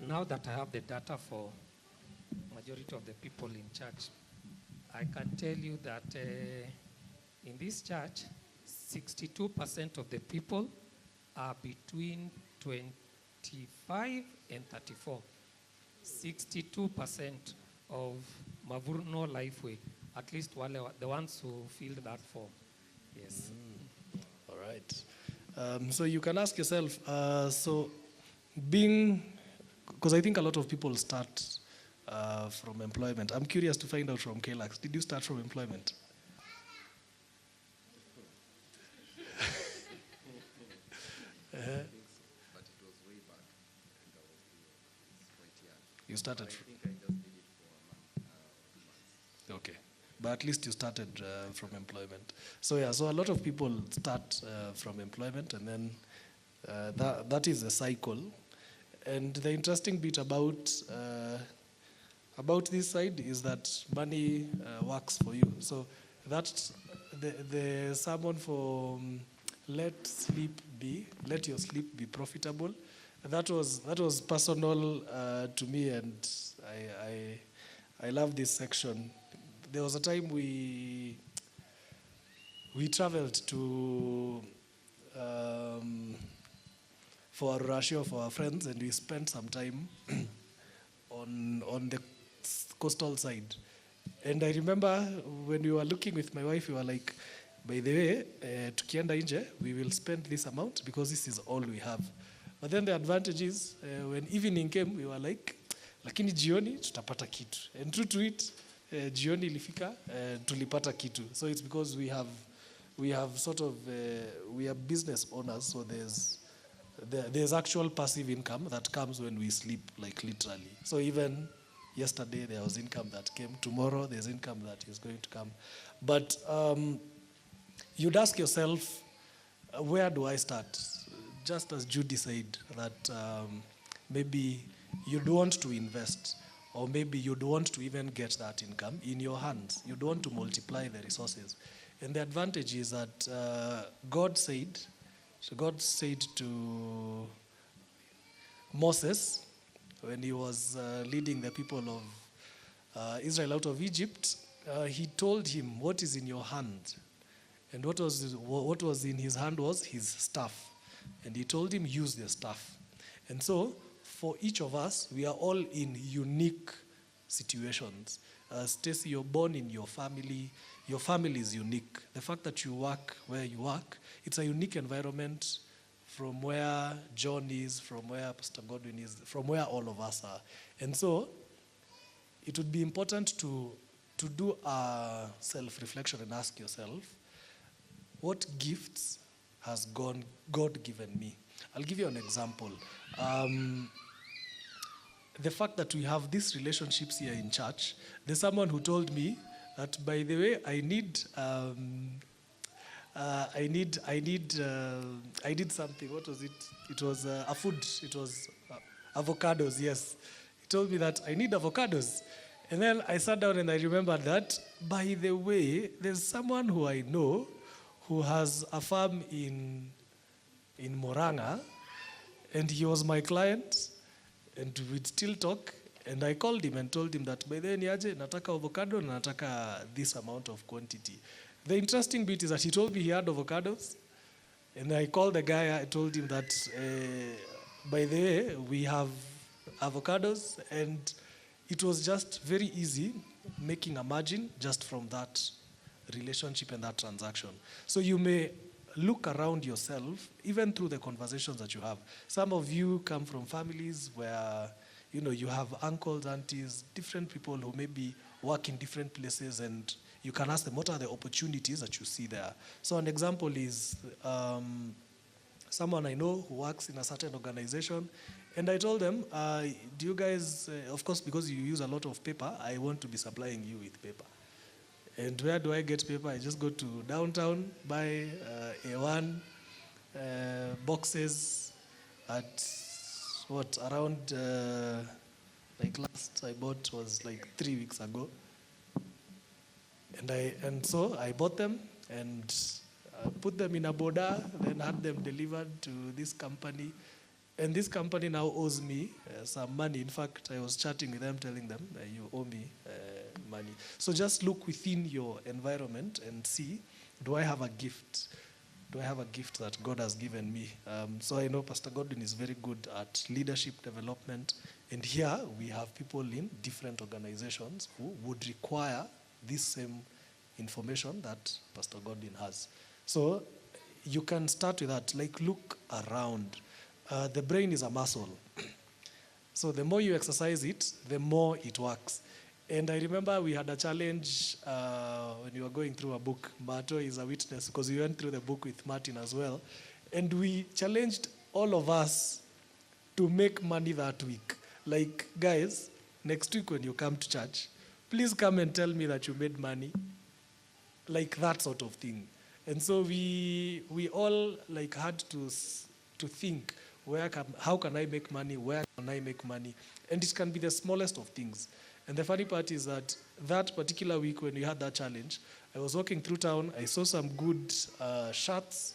now that I have the data for majority of the people in church, I can tell you that in this church, 62% of the people are between 25 and 34. 62% of Mavuno Lifeway, at least the ones who filled that form. Yes. All right. So you can ask yourself, because I think a lot of people start from employment. I'm curious to find out from Kalax, did you start from employment? But it was way back, and I was quite young. You started. I think I just did it for a month. Okay, but at least you started from employment. So yeah, so a lot of people start from employment, and then that is a cycle. And the interesting bit about this side is that money works for you. So that's the sermon for let your sleep be profitable. That was personal to me, and I love this section. There was a time we traveled to for a ratio for our friends, and we spent some time on the coastal side. And I remember when we were looking with my wife, we were like, by the way, tukienda nje, we will spend this amount because this is all we have. But then the advantage is, when evening came, we were like, lakini jioni tutapata kitu. And true to it, jioni ilifika, tulipata kitu. So it's because we have sort of, we are business owners, so there's actual passive income that comes when we sleep, like literally. So even yesterday there was income that came. Tomorrow there's income that is going to come. But you'd ask yourself, where do I start? Just as Judy said, that maybe you'd want to invest, or maybe you'd want to even get that income in your hands. You'd want to multiply the resources. And the advantage is that God said to Moses, when he was leading the people of Israel out of Egypt, he told him, what is in your hand? And what was in his hand was his staff. And he told him, use the staff. And so, for each of us, we are all in unique situations. Stacy, you're born in your family. Your family is unique. The fact that you work where you work, it's a unique environment from where John is, from where Pastor Godwin is, from where all of us are. And so, it would be important to do a self-reflection and ask yourself, what gifts has God given me? I'll give you an example. The fact that we have these relationships here in church, there's someone who told me that, by the way, I need something. What was it? It was a food. It was avocados, yes. He told me that I need avocados. And then I sat down and I remembered that, by the way, there's someone who I know who has a farm in Moranga, and he was my client, and we'd still talk. And I called him and told him that, by the way, niaje, nataka avocado, na nataka this amount of quantity. The interesting bit is that he told me he had avocados, and I called the guy, I told him that, by the way, we have avocados, and it was just very easy making a margin just from that relationship and that transaction. So you may look around yourself, even through the conversations that you have. Some of you come from families where, you have uncles, aunties, different people who maybe work in different places, and you can ask them, what are the opportunities that you see there? So an example is someone I know who works in a certain organization, and I told them, do you guys, of course, because you use a lot of paper, I want to be supplying you with paper. And where do I get paper? I just go to downtown, buy A1 boxes at around, like last I bought was like 3 weeks ago. And so I bought them and put them in a border, then had them delivered to this company. And this company now owes me some money. In fact, I was chatting with them, telling them, you owe me money. So just look within your environment and see, do I have a gift? Do I have a gift that God has given me? So I know Pastor Godwin is very good at leadership development. And here we have people in different organizations who would require this same information that Pastor Godwin has. So you can start with that. Like, look around. The brain is a muscle. So the more you exercise it, the more it works. And I remember we had a challenge when we were going through a book. Mato is a witness because we went through the book with Martin as well. And we challenged all of us to make money that week. Like, guys, next week when you come to church, please come and tell me that you made money. Like that sort of thing. And so we all like had to think, how can I make money? Where can I make money? And it can be the smallest of things. And the funny part is that particular week when we had that challenge, I was walking through town, I saw some good shirts,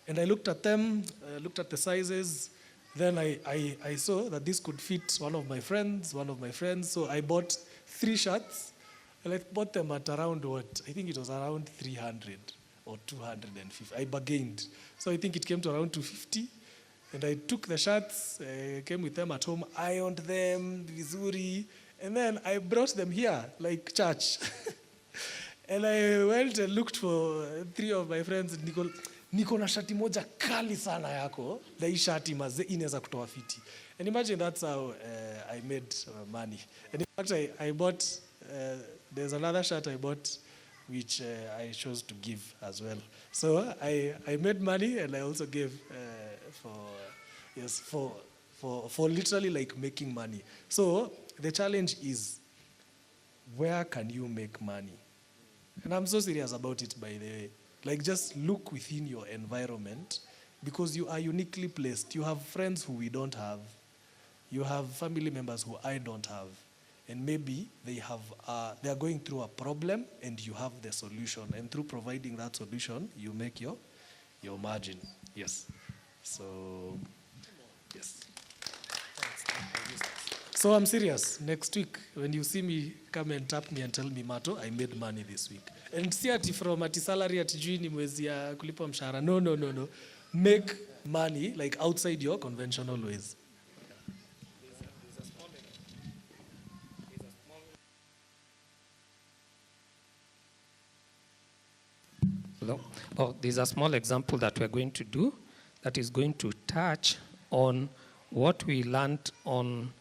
and I looked at them, looked at the sizes, then I saw that this could fit one of my friends, so I bought 3 shirts, and I bought them at around I think it was around 300 or 250. I bargained. So I think it came to around 250. And I took the shirts, came with them at home, ironed them, vizuri, and then I brought them here, like church. And I went and looked for 3 of my friends, Nicole, niko na shati moja kali sana yako, na hii shati maze inaweza kutoa fiti. And imagine that's how I made money. And in fact, I bought, there's another shirt I bought which I chose to give as well. So I made money, and I also gave for literally like making money. So the challenge is, where can you make money? And I'm so serious about it, by the way. Like, just look within your environment, because you are uniquely placed. You have friends who we don't have. You have family members who I don't have. And maybe they are going through a problem, and you have the solution. And through providing that solution, you make your margin. Yes. So, yes. So I'm serious. Next week, when you see me, come and tap me and tell me, Mato, I made money this week. And see ati from ati salary ati juu ni mwezi ya kulipa mshahara. No. Make money like outside your conventional ways. Hello. Oh, there's a small example that we're going to do that is going to touch on what we learned on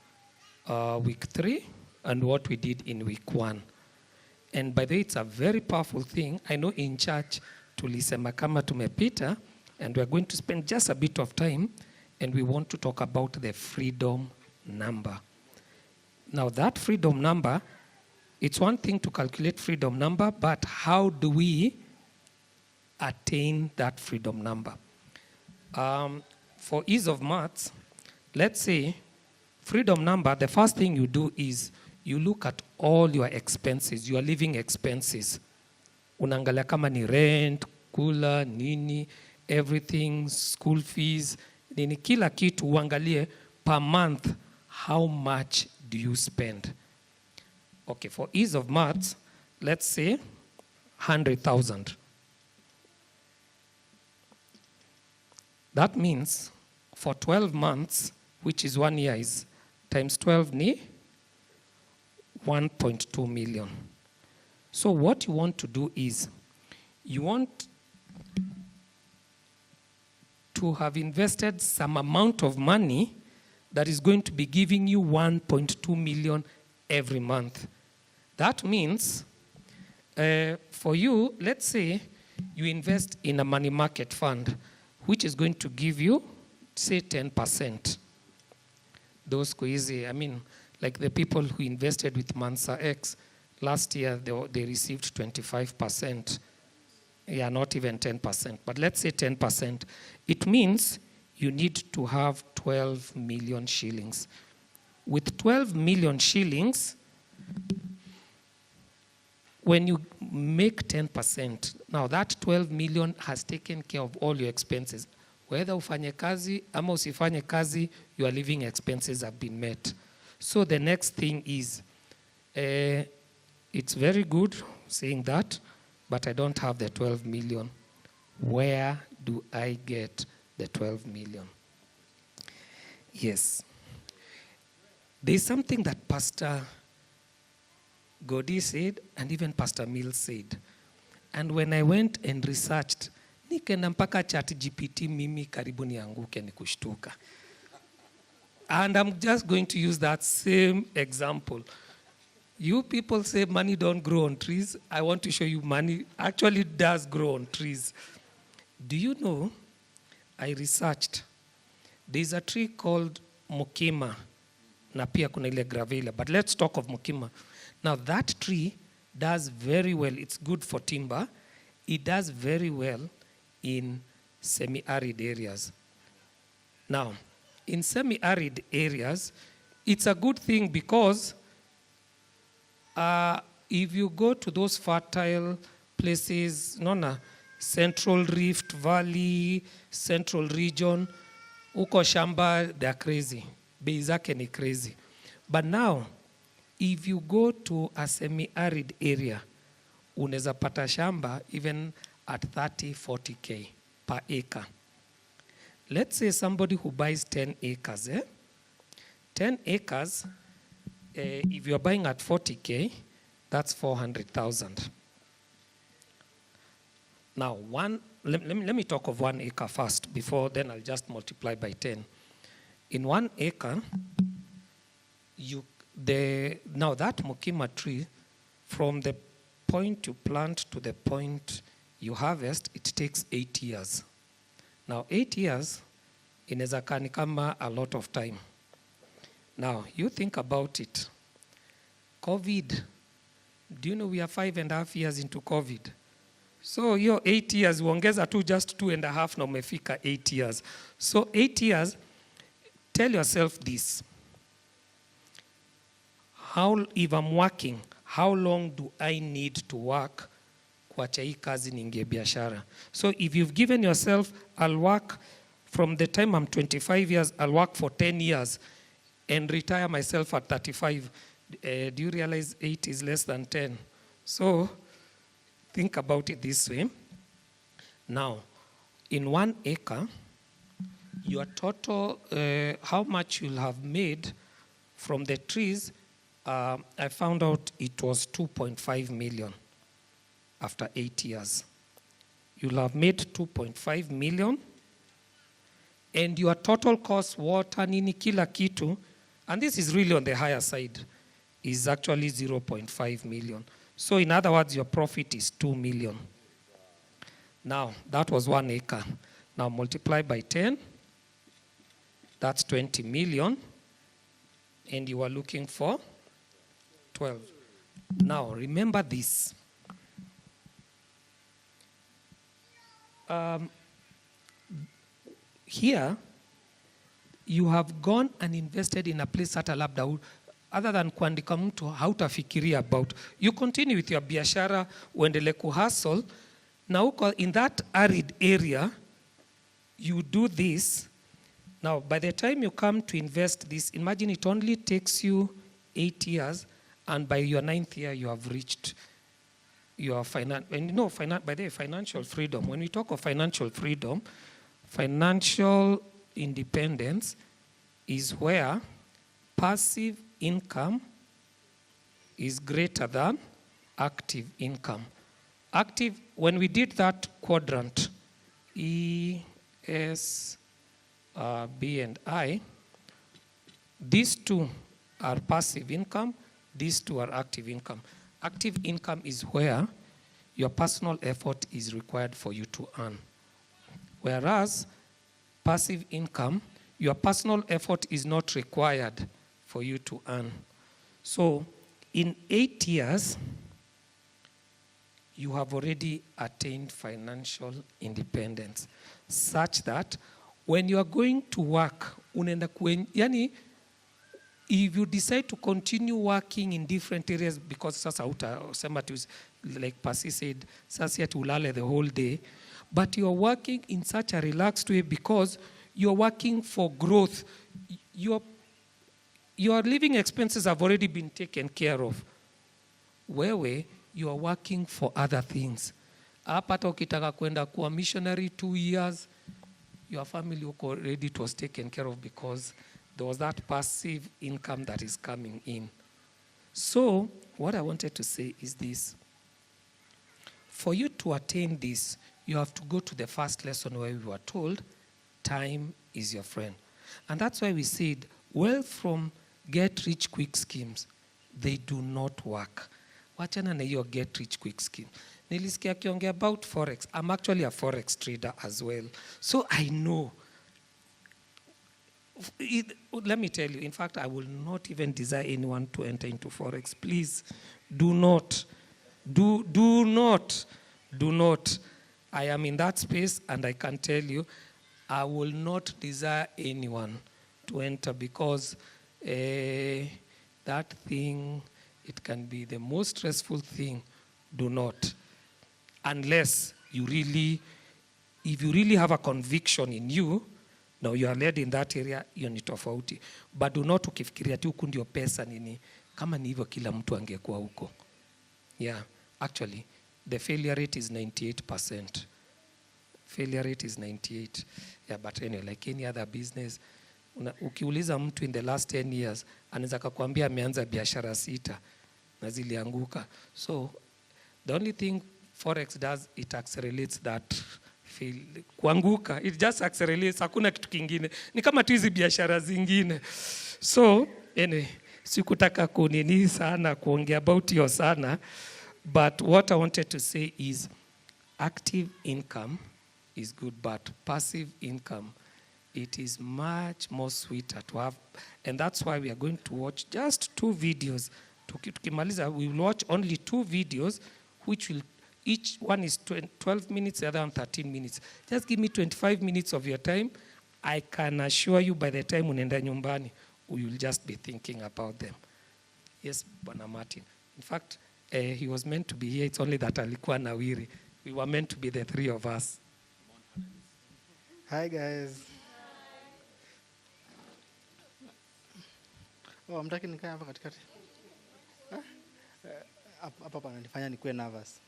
week 3 and what we did in week 1. And by the way, it's a very powerful thing. I know in church, tulisema kama tumepita, and we're going to spend just a bit of time, and we want to talk about the freedom number. Now, that freedom number, it's one thing to calculate freedom number, but how do we attain that freedom number? For ease of maths, let's say freedom number, the first thing you do is you look at all your expenses, your living expenses. Unaangalia kama ni rent, kula, nini, everything, school fees, nini, kila kitu uangalie per month, how much do you spend? Okay, for ease of maths, let's say 100,000. That means for 12 months, which is 1 year, is times 12 ni 1.2 million. So what you want to do is, you want to have invested some amount of money that is going to be giving you 1.2 million every month. That means, for you, let's say you invest in a money market fund, which is going to give you, say, 10%. Those easy, I mean, like the people who invested with Mansa X, last year they received 25%. Yeah, not even 10%, but let's say 10%. It means you need to have 12 million shillings. With 12 million shillings, when you make 10%, now that 12 million has taken care of all your expenses. Whether ufanye kazi ama usifanye kazi, your living expenses have been met. So the next thing is, it's very good saying that, but I don't have the 12 million. Where do I get the 12 million? Yes. There's something that Pastor Godi said, and even Pastor Mills said. And when I went and researched, nikaenda mpaka ChatGPT mimi karibu nianguke nikushtuka. And I'm just going to use that same example. You people say money don't grow on trees. I want to show you money actually does grow on trees. Do you know, I researched, there's a tree called mukima, na pia kuna ile gravela, but let's talk of mukima. Now that tree does very well. It's good for timber. It does very well in semi-arid areas. Now, in semi-arid areas, it's a good thing because if you go to those fertile places, Central Rift Valley, Central Region, uko shamba, they're crazy. Bei zake ni crazy. But now, if you go to a semi-arid area, unaweza pata shamba even at 30, 40K per acre. Let's say somebody who buys 10 acres. 10 acres, if you're buying at 40K, that's 400,000. Now, let me talk of 1 acre first, before then I'll just multiply by 10. In 1 acre, now that mukima tree, from the point you plant to the point you harvest, it takes 8 years. Now, 8 years inaweza kaa ni kama a lot of time. Now, you think about it. COVID, do you know we are 5.5 years into COVID? So your 8 years, uongeza tu just 2.5 na umefika 8 years. So 8 years, tell yourself this. If I'm working, how long do I need to work kuacha hii kazi niingie biashara? So if you've given yourself, I'll work from the time I'm 25 years, I'll work for 10 years and retire myself at 35. Do you realize 8 is less than 10? So think about it this way. Now, in 1 acre, your total, how much you'll have made from the trees, I found out it was 2.5 million after 8 years. You'll have made 2.5 million, and your total cost, water, nini, kila kitu, and this is really on the higher side, is actually 0.5 million. So in other words, your profit is 2 million. Now, that was 1 acre. Now multiply by 10, that's 20 million, and you are looking for 12. Now, remember this. Here, you have gone and invested in a place hata labda other than kuandika mtu hautafikiria about. You continue with your biashara, uendele kuhustle. Now, in that arid area, you do this. Now, by the time you come to invest this, imagine it only takes you 8 years, and by your 9th year, you have reached your financial freedom. When we talk of financial freedom, financial independence is where passive income is greater than active income. Active, when we did that quadrant, E, S, B, and I, these two are passive income, these two are active income. Active income is where your personal effort is required for you to earn. Whereas passive income, your personal effort is not required for you to earn. So in 8 years, you have already attained financial independence, such that when you are going to work, yani, if you decide to continue working in different areas, because sasa utasema tu, like Pasi said, sasa ati ulale the whole day, but you are working in such a relaxed way because you are working for growth. Your living expenses have already been taken care of. Wewe, you are working for other things. Hata ukitaka kwenda kuwa missionary 2 years, your family already was taken care of because there was that passive income that is coming in. So, what I wanted to say is this. For you to attain this, you have to go to the first lesson where we were told, time is your friend. And that's why we said, wealth from get-rich-quick schemes, they do not work. Wachana na hiyo get-rich-quick scheme. Nilisikia kiongea about Forex. I'm actually a Forex trader as well. So I know. Let me tell you, in fact, I will not even desire anyone to enter into Forex. Please, do not. Do not. I am in that space, and I can tell you, I will not desire anyone to enter because that thing, it can be the most stressful thing. Do not. Unless if you really have a conviction in you, now you are led in that area, hiyo ni tofauti. But do not ukifikiria tu huku ndio pesa nini. Kama ni hivyo kila mtu angekuwa huko. Yeah, actually, the failure rate is 98%. Failure rate is 98. Yeah, but anyway, like any other business, ukiuliza mtu in the last 10 years, anaweza kukuambia ameanza biashara 6 na zilianguka. So, the only thing Forex does, it accelerates that feel. Kuanguka, it just accelerates, hakuna kitu kingine. Ni kama tu hizi biashara zingine. So, anyway, sikutaka kunini sana, kuongea about hiyo sana. But what I wanted to say is active income is good, but passive income, it is much more sweeter to have. And that's why we are going to watch just 2 videos. Tukimaliza, we will watch only 2 videos, which will, each one is 12 minutes, the other one 13 minutes. Just give me 25 minutes of your time. I can assure you by the time unaenda nyumbani, we will just be thinking about them. Yes, Bwana Martin. In fact, he was meant to be here. It's only that alikuwa nawiri. We were meant to be the 3 of us. Hi guys. Oh, mtaki nikae hapa katikati. Hapa pananifanya nikuwe nervous.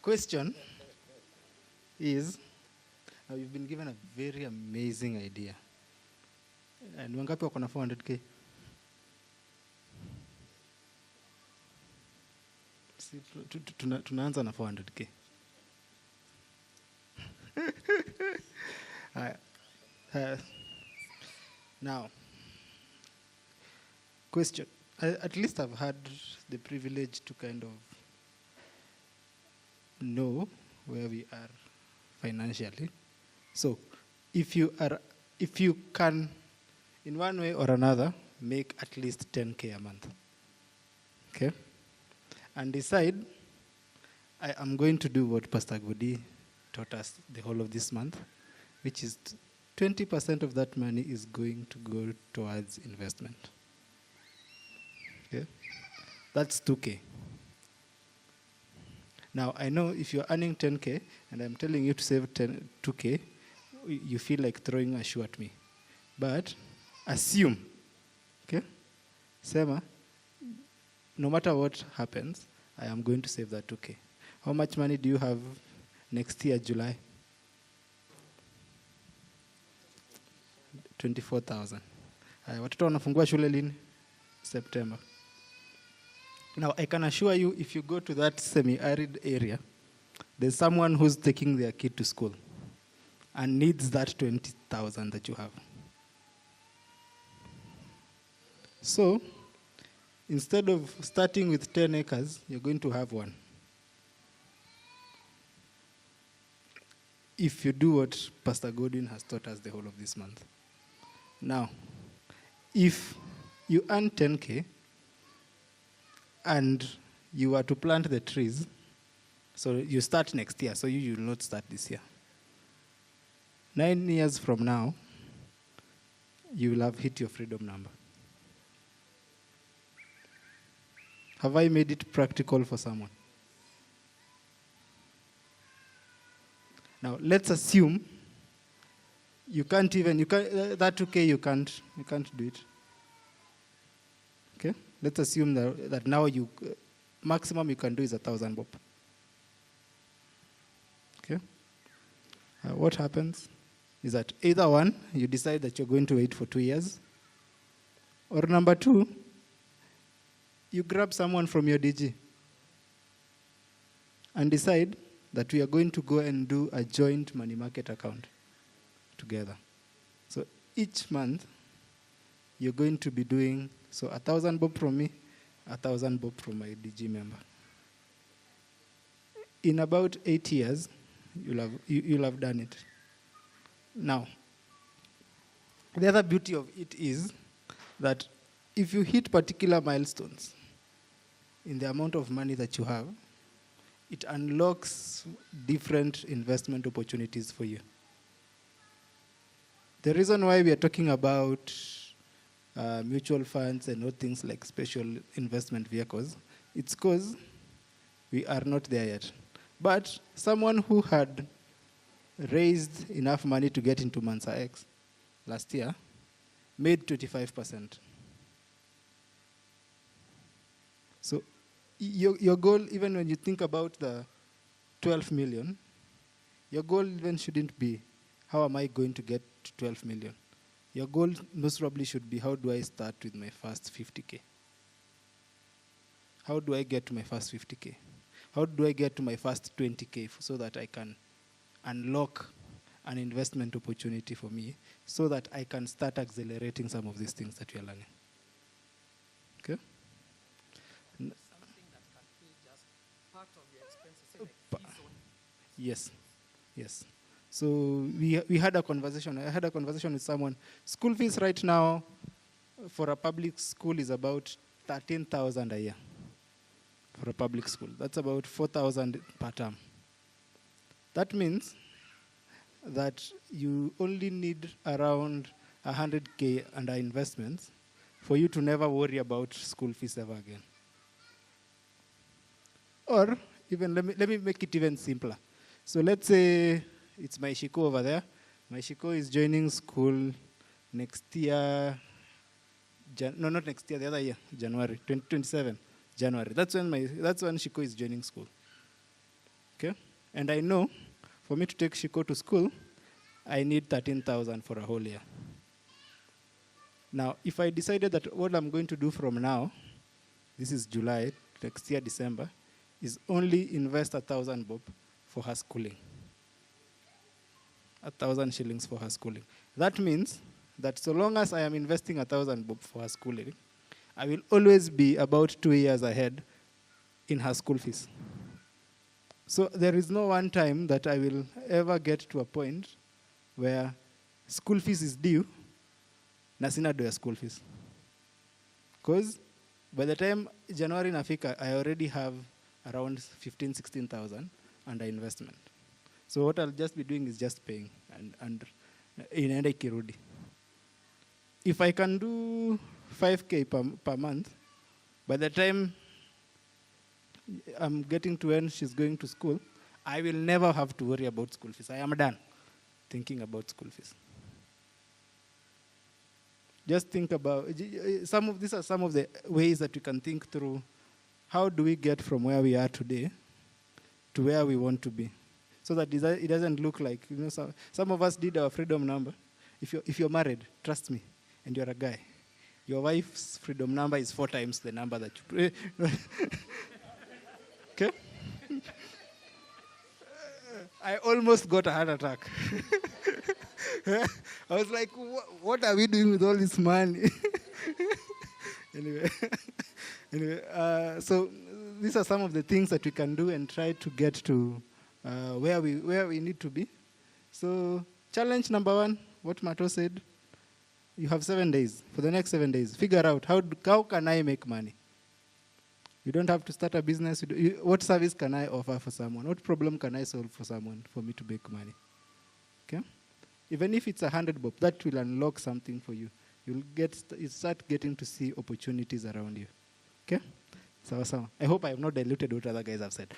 Question is, you've been given a very amazing idea. Ni wangapi wako na 400k? Tunaanza na 400k. Now, question. At least I've had the privilege to kind of know where we are financially. So, if you can, in one way or another, make at least 10k a month, okay, and decide, I am going to do what Pastor Gudi taught us the whole of this month, which is 20% of that money is going to go towards investment. Okay? That's 2k. Now, I know if you're earning 10k and I'm telling you to save 2k, you feel like throwing a shoe at me. But assume, okay, Sema, no matter what happens, I am going to save that 2k. How much money do you have next year, July? 24,000. Watoto wanafungua shule lini? September. Now, I can assure you, if you go to that semi-arid area, there's someone who's taking their kid to school and needs that 20,000 that you have. So, instead of starting with 10 acres, you're going to have 1. If you do what Pastor Godwin has taught us the whole of this month. Now, if you earn 10k and you are to plant the trees, so you start next year, so you will not start this year. 9 years from now, you will have hit your freedom number. Have I made it practical for someone? Now, let's assume you can't even, that 2k you can't do it. Okay? Let's assume that now maximum you can do is 1,000 bob. Okay? What happens is that either one, you decide that you're going to wait for 2 years, or number 2, you grab someone from your DG and decide that we are going to go and do a joint money market account together. So each month, you're going to be doing, so 1,000 bob from me, 1,000 bob from my DG member. In about 8 years, you'll have done it. Now, the other beauty of it is that if you hit particular milestones in the amount of money that you have, it unlocks different investment opportunities for you. The reason why we are talking about mutual funds and all things like special investment vehicles, it's because we are not there yet. But someone who had raised enough money to get into Mansa X last year made 25%. So your goal, even when you think about the 12 million, your goal even shouldn't be, how am I going to get to 12 million? Your goal most probably should be, how do I start with my first 50K? How do I get to my first 50K? How do I get to my first 20K so that I can unlock an investment opportunity for me so that I can start accelerating some of these things that we are learning? Okay? Yes, yes. So we had a conversation. I had a conversation with someone. School fees right now for a public school is about 13,000 a year. For a public school, that's about 4,000 per term. That means that you only need around 100K under investments for you to never worry about school fees ever again. Or even let me make it even simpler. So let's say it's my Shiko over there. My Shiko is joining school next year. No, not next year, the other year, January 2027. January. That's when Shiko is joining school. Okay? And I know for me to take Shiko to school, I need 13,000 for a whole year. Now, if I decided that what I'm going to do from now, this is July, next year, December, is only invest 1,000 bob for her schooling. 1,000 shillings for her schooling. That means that so long as I am investing 1,000 bob for her schooling, I will always be about 2 years ahead in her school fees. So there is no one time that I will ever get to a point where school fees is due, na sina do ya school fees. Because by the time January nafika, I already have around 15,000, 16,000 under investment. So what I'll just be doing is just paying and inaenda ikirudi. If I can do 5K per month, by the time I'm getting to when she's going to school, I will never have to worry about school fees. I am done thinking about school fees. Just think about, these are some of the ways that we can think through how do we get from where we are today to where we want to be. So that it doesn't look like, some of us did our freedom number. If you're married, trust me, and you're a guy, your wife's freedom number is 4 times the number that you pay. Okay? I almost got a heart attack. I was like, what are we doing with all this money? Anyway, so these are some of the things that we can do and try to get to where we need to be. So challenge number 1, what Mato said, you have 7 days. For the next 7 days, figure out how can I make money? You don't have to start a business. What service can I offer for someone? What problem can I solve for someone for me to make money? Okay? Even if it's 100 bob, that will unlock something for you. You start getting to see opportunities around you. Okay? So I hope I have not diluted what other guys have said.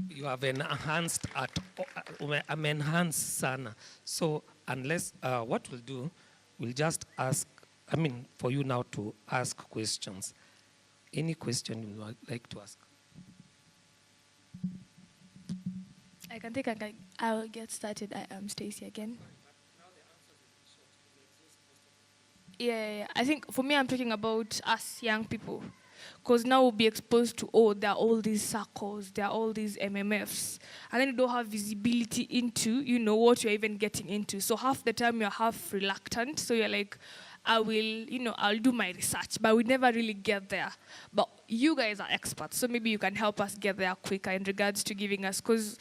You have enhanced I'm enhanced sana. So unless what we'll do, we'll just ask, for you now to ask questions. Any question you would like to ask? I'll get started. I am Stacey again. Yeah. I think for me, I'm talking about us young people. Because now we'll be exposed to, there are all these circles, there are all these MMFs. And then you don't have visibility into, what you're even getting into. So half the time you're half reluctant. So you're like, I'll do my research. But we never really get there. But you guys are experts. So maybe you can help us get there quicker in regards to giving us. Because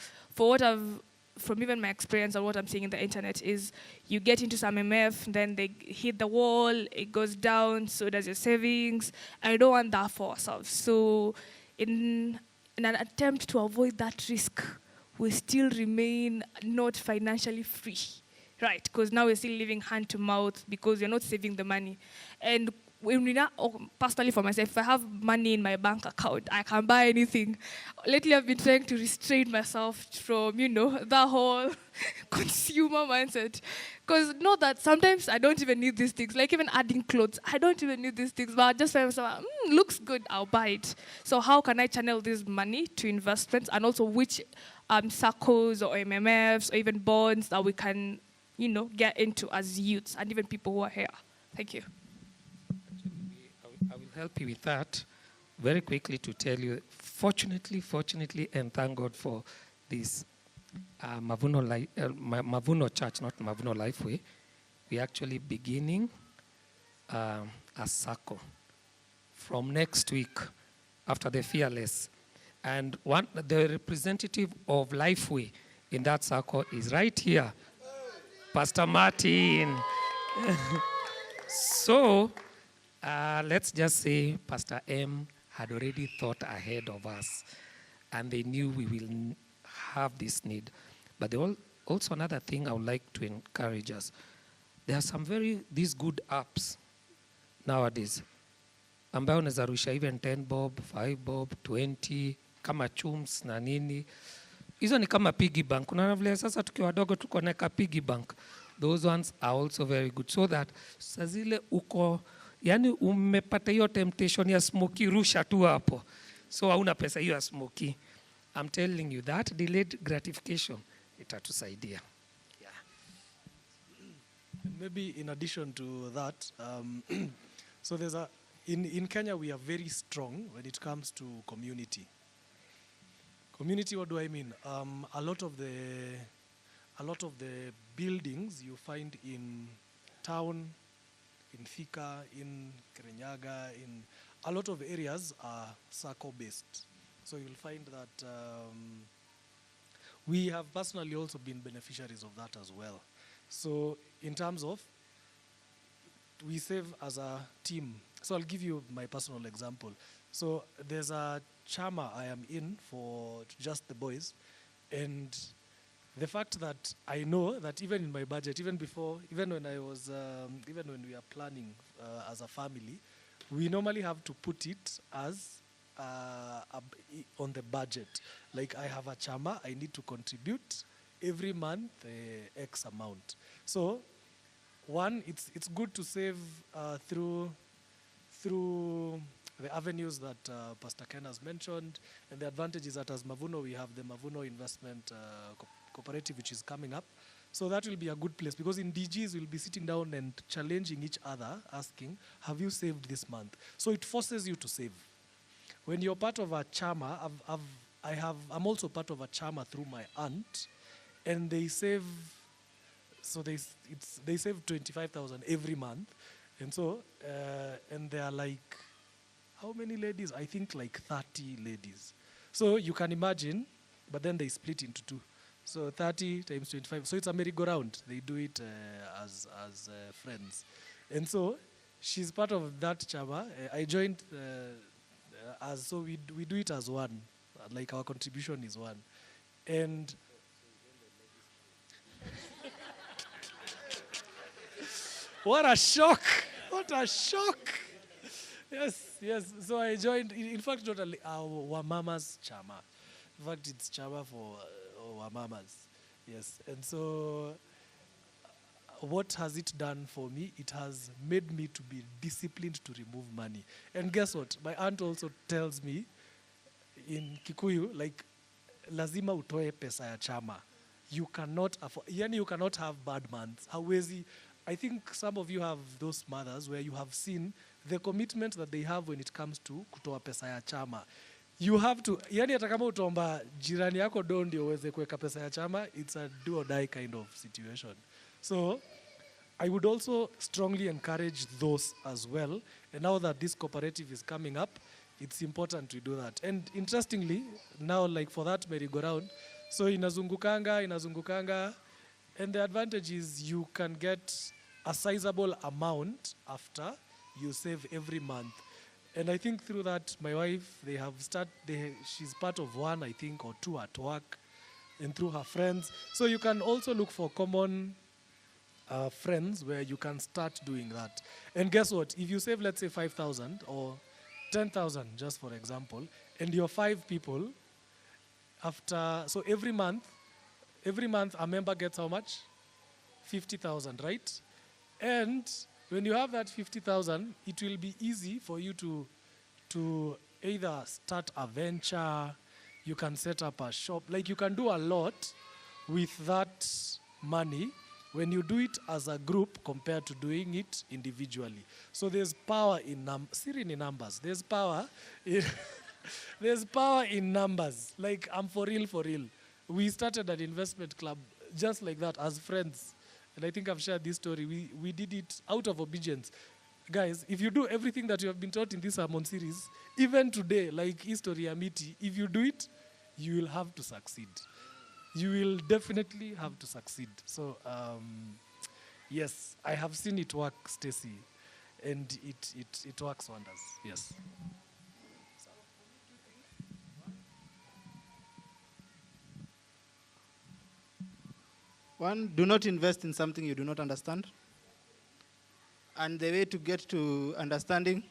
from even my experience and what I'm seeing in the internet is you get into some MF, then they hit the wall, it goes down, so does your savings. I don't want that for ourselves. So in an attempt to avoid that risk, we still remain not financially free, right? Because now we're still living hand to mouth because you're not saving the money. And personally for myself, if I have money in my bank account, I can buy anything. Lately, I've been trying to restrain myself from, the whole consumer mindset. Because know that sometimes I don't even need these things. Like even adding clothes, I don't even need these things. But I just find myself, looks good, I'll buy it. So how can I channel this money to investments? And also which circles or MMFs or even bonds that we can, get into as youths and even people who are here. Thank you. I will help you with that. very quickly to tell you, fortunately, and thank God for this Mavuno Church, not Mavuno Lifeway, we're actually beginning a circle from next week after the Fearless. And the representative of Lifeway in that circle is right here, Pastor Martin. So let's just say Pastor M had already thought ahead of us, and they knew we will have this need. But also another thing I would like to encourage us. There are some these good apps nowadays ambayo unaweza rusha even 10 bob, 5 bob, 20 kama chums na nini. Hizo ni kama piggy bank. Kuna vile sasa tukiwa wadogo tuko na piggy bank. Those ones are also very good, so that saa zile uko yani umepata hiyo temptation ya smoky, rusha tu hapo, so hauna pesa hiyo ya smoky. I'm telling you that delayed gratification itatusaidia. Yeah. Maybe in addition to that, so there's in Kenya we are very strong when it comes to community. Community, what do I mean? A lot of the buildings you find in town, in Thika, in Kirinyaga, in a lot of areas are circle-based. So you'll find that we have personally also been beneficiaries of that as well. So in terms of, we save as a team. So I'll give you my personal example. So there's a chama I am in for just the boys, and the fact that I know that even in my budget, even when we are planning as a family, we normally have to put it as on the budget. Like I have a chama, I need to contribute every month X amount. So one, it's good to save through the avenues that Pastor Ken has mentioned, and the advantage is that as Mavuno, we have the Mavuno Investment Cooperative, which is coming up. So that will be a good place, because in DGs we'll be sitting down and challenging each other, asking, have you saved this month? So it forces you to save. When you're part of a chama, I'm also part of a chama through my aunt, and they save. So they save 25,000 every month, and so and they are like, how many ladies? I think like 30 ladies. So you can imagine, but then they split into two. So 30 times 25. So it's a merry-go-round. They do it as friends. And so she's part of that chama. I joined so we do it as one. Like our contribution is one. And what a shock! What a shock! Yes. So I joined, in fact, not our Wamama's chama. In fact, it's chama for Wamamas. Yes. And so what has it done for me? It has made me to be disciplined to remove money. And guess what? My aunt also tells me in Kikuyu, like, lazima utoe pesa ya chama. You cannot afford, you cannot have bad months. Hawezi. I think some of you have those mothers where you have seen the commitment that they have when it comes to kutoa pesa ya chama. You have to, hata kama utomba jirani yako do ndio uweze kuweka pesa ya chama, it's a do or die kind of situation. So I would also strongly encourage those as well. And now that this cooperative is coming up, it's important to do that. And interestingly, now like for that merry-go-round, so inazungukanga, and the advantage is you can get a sizable amount after you save every month. And I think through that, my wife, she's part of one, I think, or two at work, and through her friends. So you can also look for common friends where you can start doing that. And guess what? If you save, let's say, 5,000 or 10,000, just for example, and you're 5 people, so every month a member gets how much? 50,000, right? And when you have that 50,000, it will be easy for you to either start a venture, you can set up a shop, like you can do a lot with that money when you do it as a group compared to doing it individually. So there's power in numbers. There's power in there's power in numbers. Like, I'm for real, for real. We started an investment club just like that as friends. And I think I've shared this story. We did it out of obedience. Guys, if you do everything that you have been taught in this sermon series, even today, like History Amiti, if you do it, you will have to succeed. You will definitely have to succeed. So, yes, I have seen it work, Stacy, and it works wonders. Yes. One, do not invest in something you do not understand. And the way to get to understanding,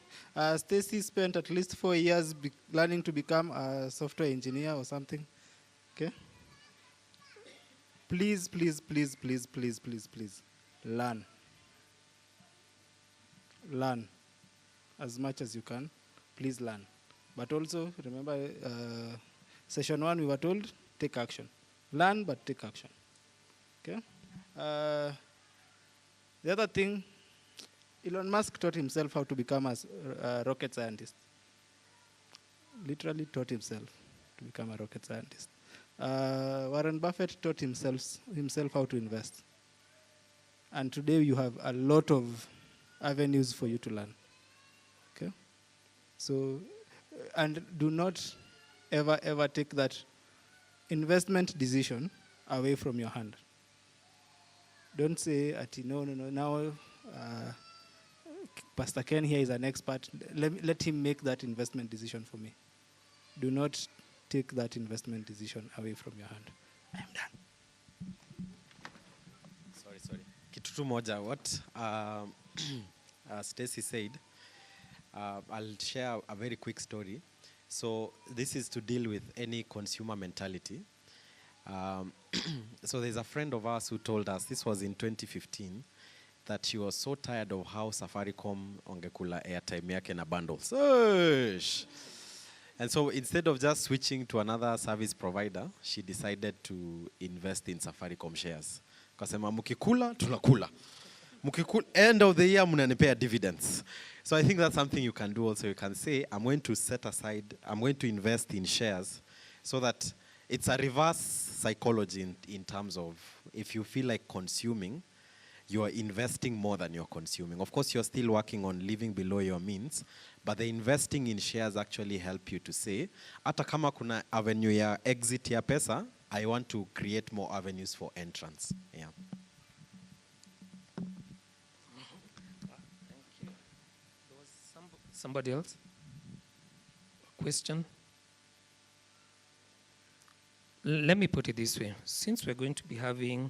Stacy spent at least 4 years learning to become a software engineer or something. Okay? Please, please, please, please, please, please, please, learn. Learn as much as you can. Please learn. But also, remember, session 1, we were told, take action. Learn, but take action. Okay? The other thing, Elon Musk taught himself how to become a rocket scientist. Literally taught himself to become a rocket scientist. Warren Buffett taught himself how to invest. And today you have a lot of avenues for you to learn. Okay? So, and do not ever, ever take that investment decision away from your hand. Don't say, no, now Pastor Ken here is an expert. Let him make that investment decision for me. Do not take that investment decision away from your hand. I am done. Sorry. Kitu tu moja, what Stacy said, I'll share a very quick story. So this is to deal with any consumer mentality. So there's a friend of ours who told us, this was in 2015, that she was so tired of how Safaricom ongekula airtime yake na bundles. And so instead of just switching to another service provider, she decided to invest in Safaricom shares. Kasema mukikula, tunakula. Mukikula, end of the year, munanipea dividends. So I think that's something you can do also. You can say, I'm going to set aside, I'm going to invest in shares so that it's a reverse psychology in terms of if you feel like consuming, you are investing more than you're consuming. Of course, you're still working on living below your means, but the investing in shares actually help you to say, hata kama kuna avenue ya exit ya pesa, I want to create more avenues for entrance. Yeah. Thank you. There was somebody else? A question? Let me put it this way. Since we're going to be having,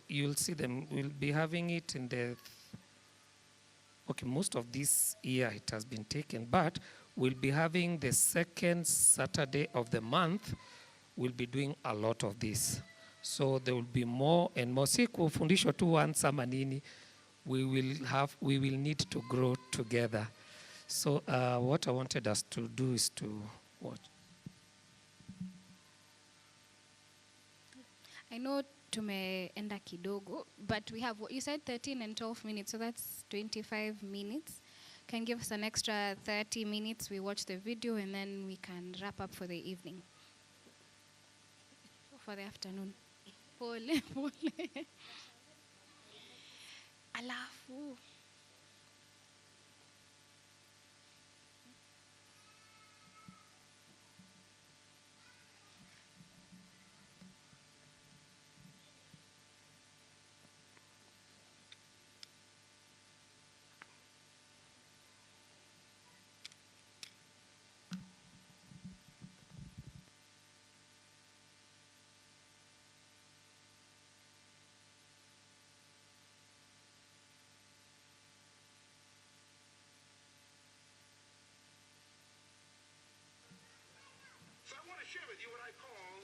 you'll see them, we'll be having it in the, most of this year it has been taken, but we'll be having the second Saturday of the month, we'll be doing a lot of this. So there will be more and more. Si kufundishwa tu ansa manini, we will need to grow together. So what I wanted us to do is to watch. I know tumeenda kidogo, but we have, you said 13 and 12 minutes, so that's 25 minutes. Can give us an extra 30 minutes, we watch the video, and then we can wrap up for the evening. For the afternoon. Pole. Alafu. Share with you what I call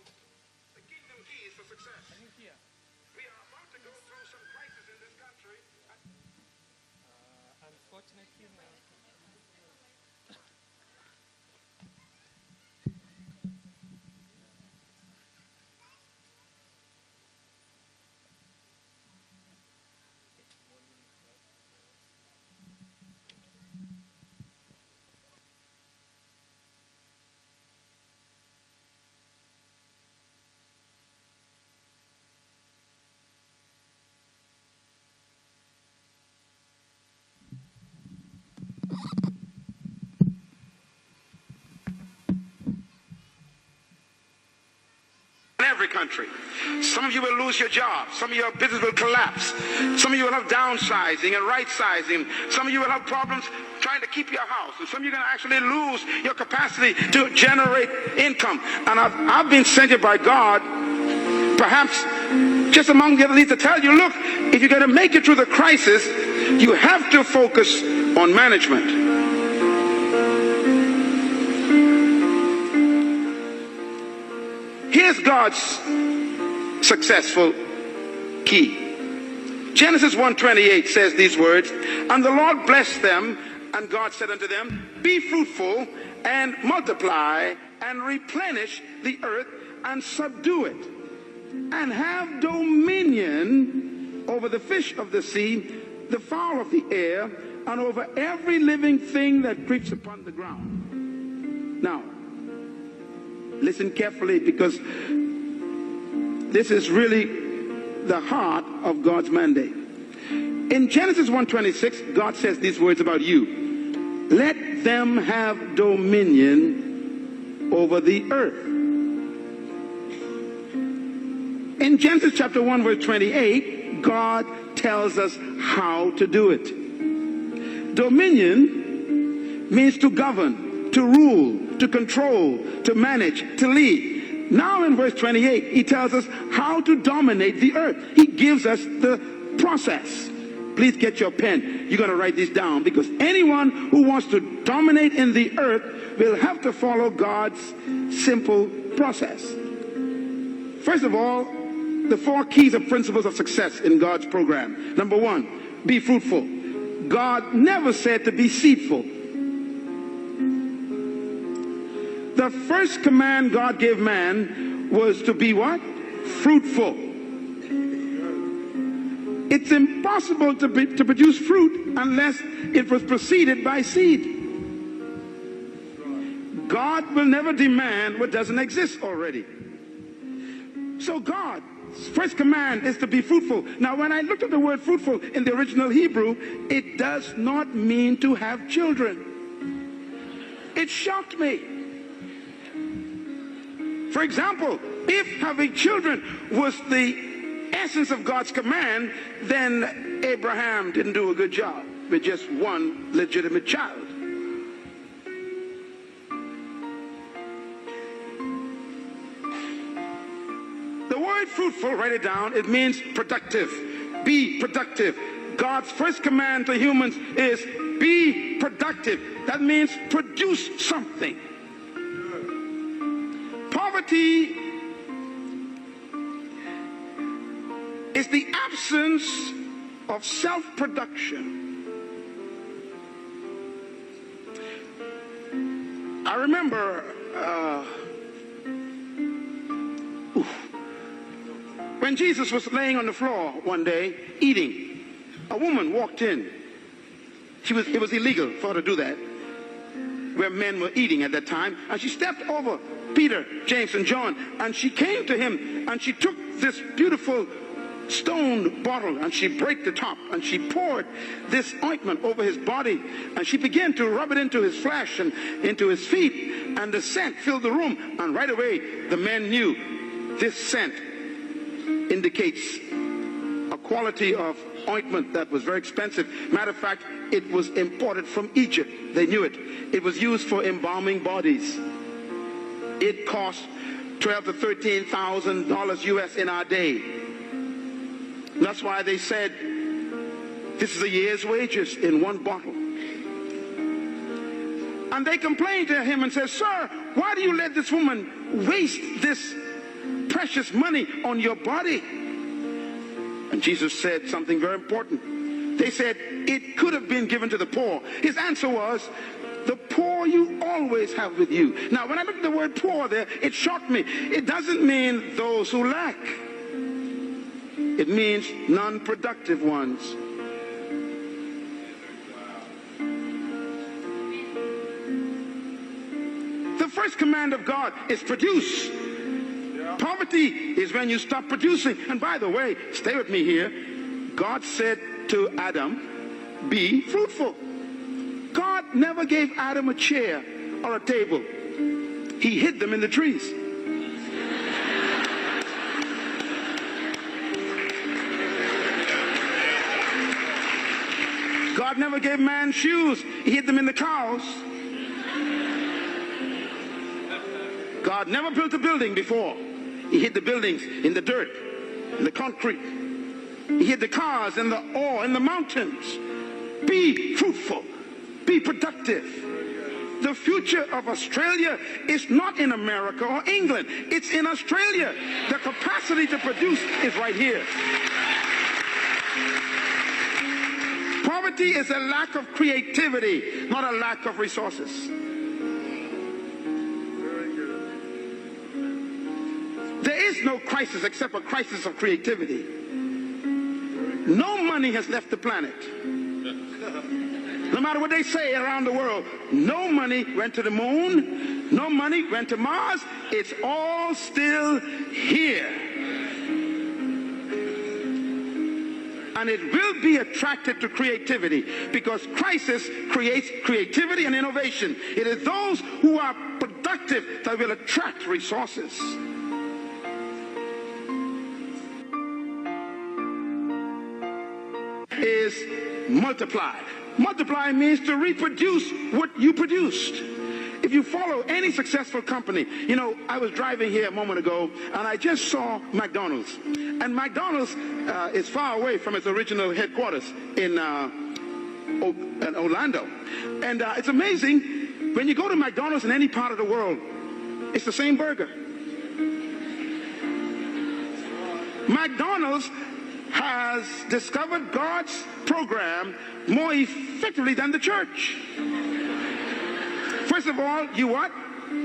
the kingdom keys for success. We are about to go through some crises in this country. Unfortunately, In every country. Some of you will lose your job. Some of your business will collapse. Some of you will have downsizing and right-sizing. Some of you will have problems trying to keep your house. And some of you are going to actually lose your capacity to generate income. And I've been sent by God, perhaps just among the other leaders, to tell you, look, if you're going to make it through the crisis, you have to focus on management. Here's God's successful key. Genesis 1:28 says these words, and the Lord blessed them, and God said unto them, be fruitful and multiply and replenish the earth and subdue it, and have dominion over the fish of the sea, the fowl of the air, and over every living thing that creeps upon the ground. Now, listen carefully, because this is really the heart of God's mandate. In Genesis 1:26, God says these words about you. Let them have dominion over the earth. In Genesis chapter 1 verse 28, God tells us how to do it. Dominion means to govern, to rule, to control, to manage, to lead. Now in verse 28, he tells us how to dominate the earth. He gives us the process. Please get your pen. You're going to write this down, because anyone who wants to dominate in the earth will have to follow God's simple process. First of all, the 4 keys or principles of success in God's program. Number 1, be fruitful. God never said to be seedful. The first command God gave man was to be what? Fruitful. It's impossible to produce fruit unless it was preceded by seed. God will never demand what doesn't exist already. So God's first command is to be fruitful. Now, when I looked at the word fruitful in the original Hebrew, it does not mean to have children. It shocked me. For example, if having children was the essence of God's command, then Abraham didn't do a good job with just one legitimate child. The word fruitful, write it down, it means productive. Be productive. God's first command to humans is be productive. That means produce something. Poverty is the absence of self-production. I remember when Jesus was laying on the floor one day eating, a woman walked in. It was illegal for her to do that, where men were eating at that time, and she stepped over Peter, James, and John, and she came to him, and she took this beautiful stone bottle, and she broke the top, and she poured this ointment over his body, and she began to rub it into his flesh and into his feet, and the scent filled the room, and right away the men knew this scent indicates a quality of ointment that was very expensive. Matter of fact, it was imported from Egypt. They knew it. It was used for embalming bodies. It cost $12,000 to $13,000 US in our day. That's why they said this is a year's wages in one bottle. And they complained to him and said, sir, why do you let this woman waste this precious money on your body? And Jesus said something very important. They said it could have been given to the poor. His answer was, the poor you always have with you. Now, when I look at the word poor there, it shocked me. It doesn't mean those who lack. It means non-productive ones. The first command of God is produce. Poverty is when you stop producing. And by the way, stay with me here. God said to Adam, be fruitful. God God never gave Adam a chair or a table. He hid them in the trees. God never gave man shoes. He hid them in the cows. God never built a building before. He hid the buildings in the dirt, in the concrete. He hid the cars in the ore, in the mountains. Be fruitful. Be productive. The future of Australia is not in America or England. It's in Australia. The capacity to produce is right here. Poverty is a lack of creativity, not a lack of resources. There is no crisis except a crisis of creativity. No money has left the planet. No matter what they say around the world, no money went to the moon, no money went to Mars. It's all still here. And it will be attracted to creativity because crisis creates creativity and innovation. It is those who are productive that will attract resources. Is multiply. Multiply means to reproduce what you produced. If you follow any successful company, you know, I was driving here a moment ago and I just saw McDonald's. And McDonald's is far away from its original headquarters in Orlando. And it's amazing, when you go to McDonald's in any part of the world, it's the same burger. McDonald's has discovered God's program more effectively than the church. First of all, you what?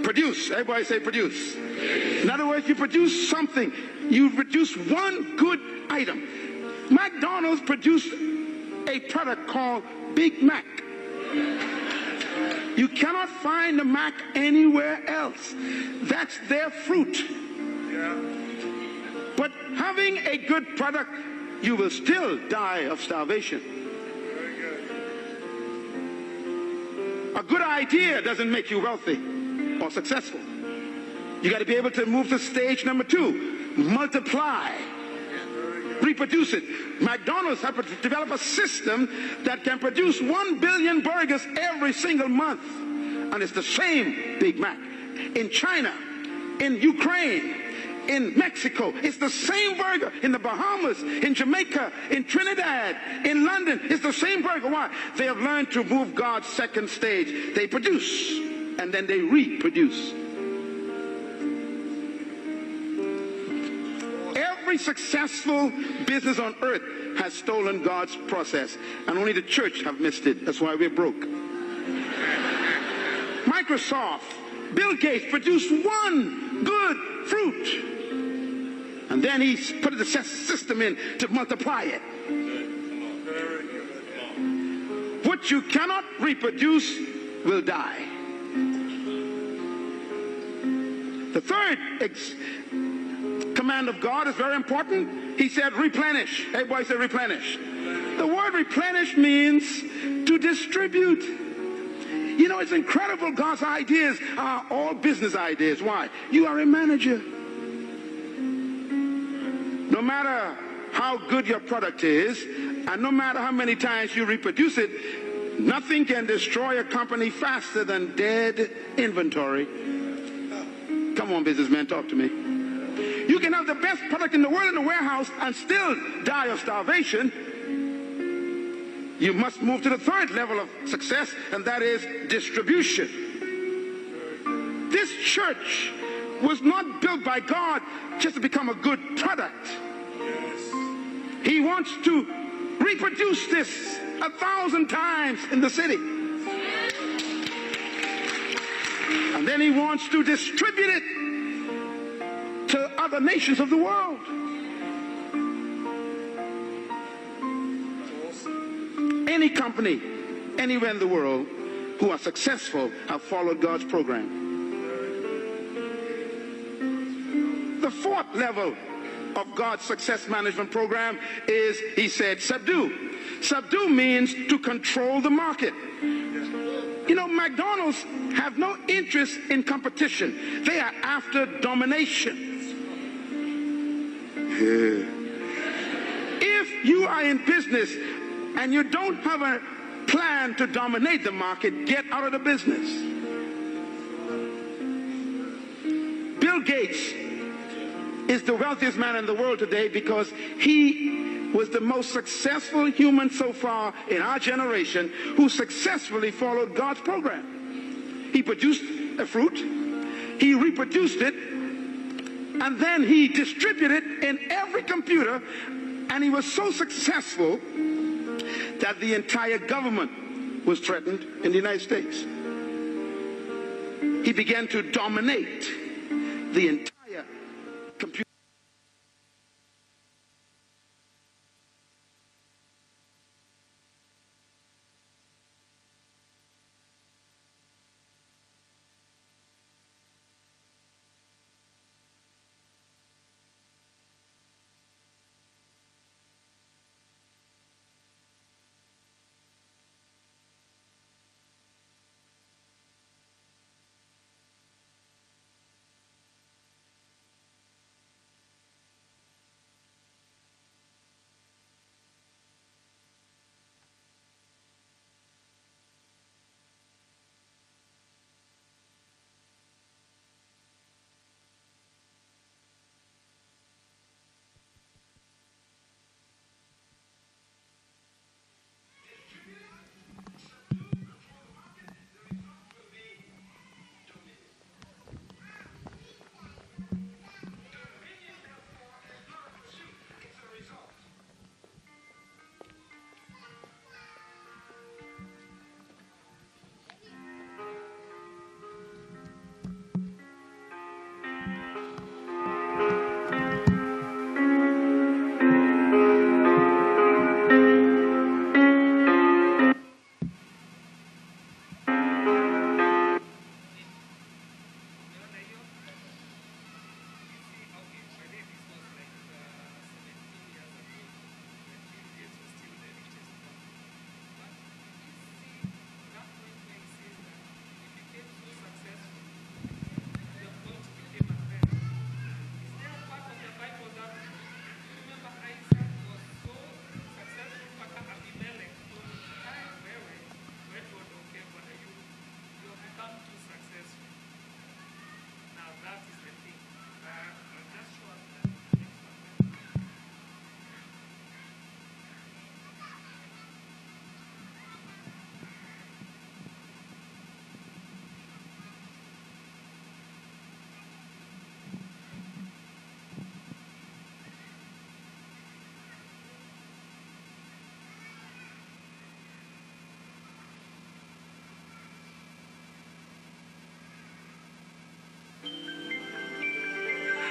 Produce. Everybody say produce. In other words, you produce something. You produce one good item. McDonald's produced a product called Big Mac. You cannot find the Mac anywhere else. That's their fruit. But having a good product, you will still die of starvation. A good idea doesn't make you wealthy or successful. You got to be able to move to stage number 2. Multiply. Reproduce it. McDonald's have to develop a system that can produce 1 billion burgers every single month. And it's the same Big Mac. In China, in Ukraine, in Mexico, it's the same burger. In the Bahamas, in Jamaica, in Trinidad, in London, it's the same burger. Why? They have learned to move God's second stage. They produce and then they reproduce. Every successful business on earth has stolen God's process, and only the church have missed it. That's why we're broke. Microsoft, Bill Gates produced one good fruit. And then he put the system in to multiply it. What you cannot reproduce will die. The third command of God is very important. He said replenish. Everybody say replenish. The word replenish means to distribute. You know, it's incredible. God's ideas are all business ideas. Why? You are a manager. No matter how good your product is, and no matter how many times you reproduce it, nothing can destroy a company faster than dead inventory. Come on, businessmen, talk to me. You can have the best product in the world in the warehouse and still die of starvation. You must move to the third level of success, and that is distribution. This church was not built by God just to become a good product. He wants to reproduce this 1,000 times in the city. And then he wants to distribute it to other nations of the world. Any company, anywhere in the world, who are successful have followed God's program. The fourth level of God's success management program is, he said, subdue. Subdue means to control the market. You know, McDonald's have no interest in competition. They are after domination. If you are in business and you don't have a plan to dominate the market, get out of the business. Bill Gates is the wealthiest man in the world today because he was the most successful human so far in our generation who successfully followed God's program. He produced a fruit, he reproduced it, and then he distributed it in every computer, and he was so successful that the entire government was threatened in the United States. He began to dominate the entire computer.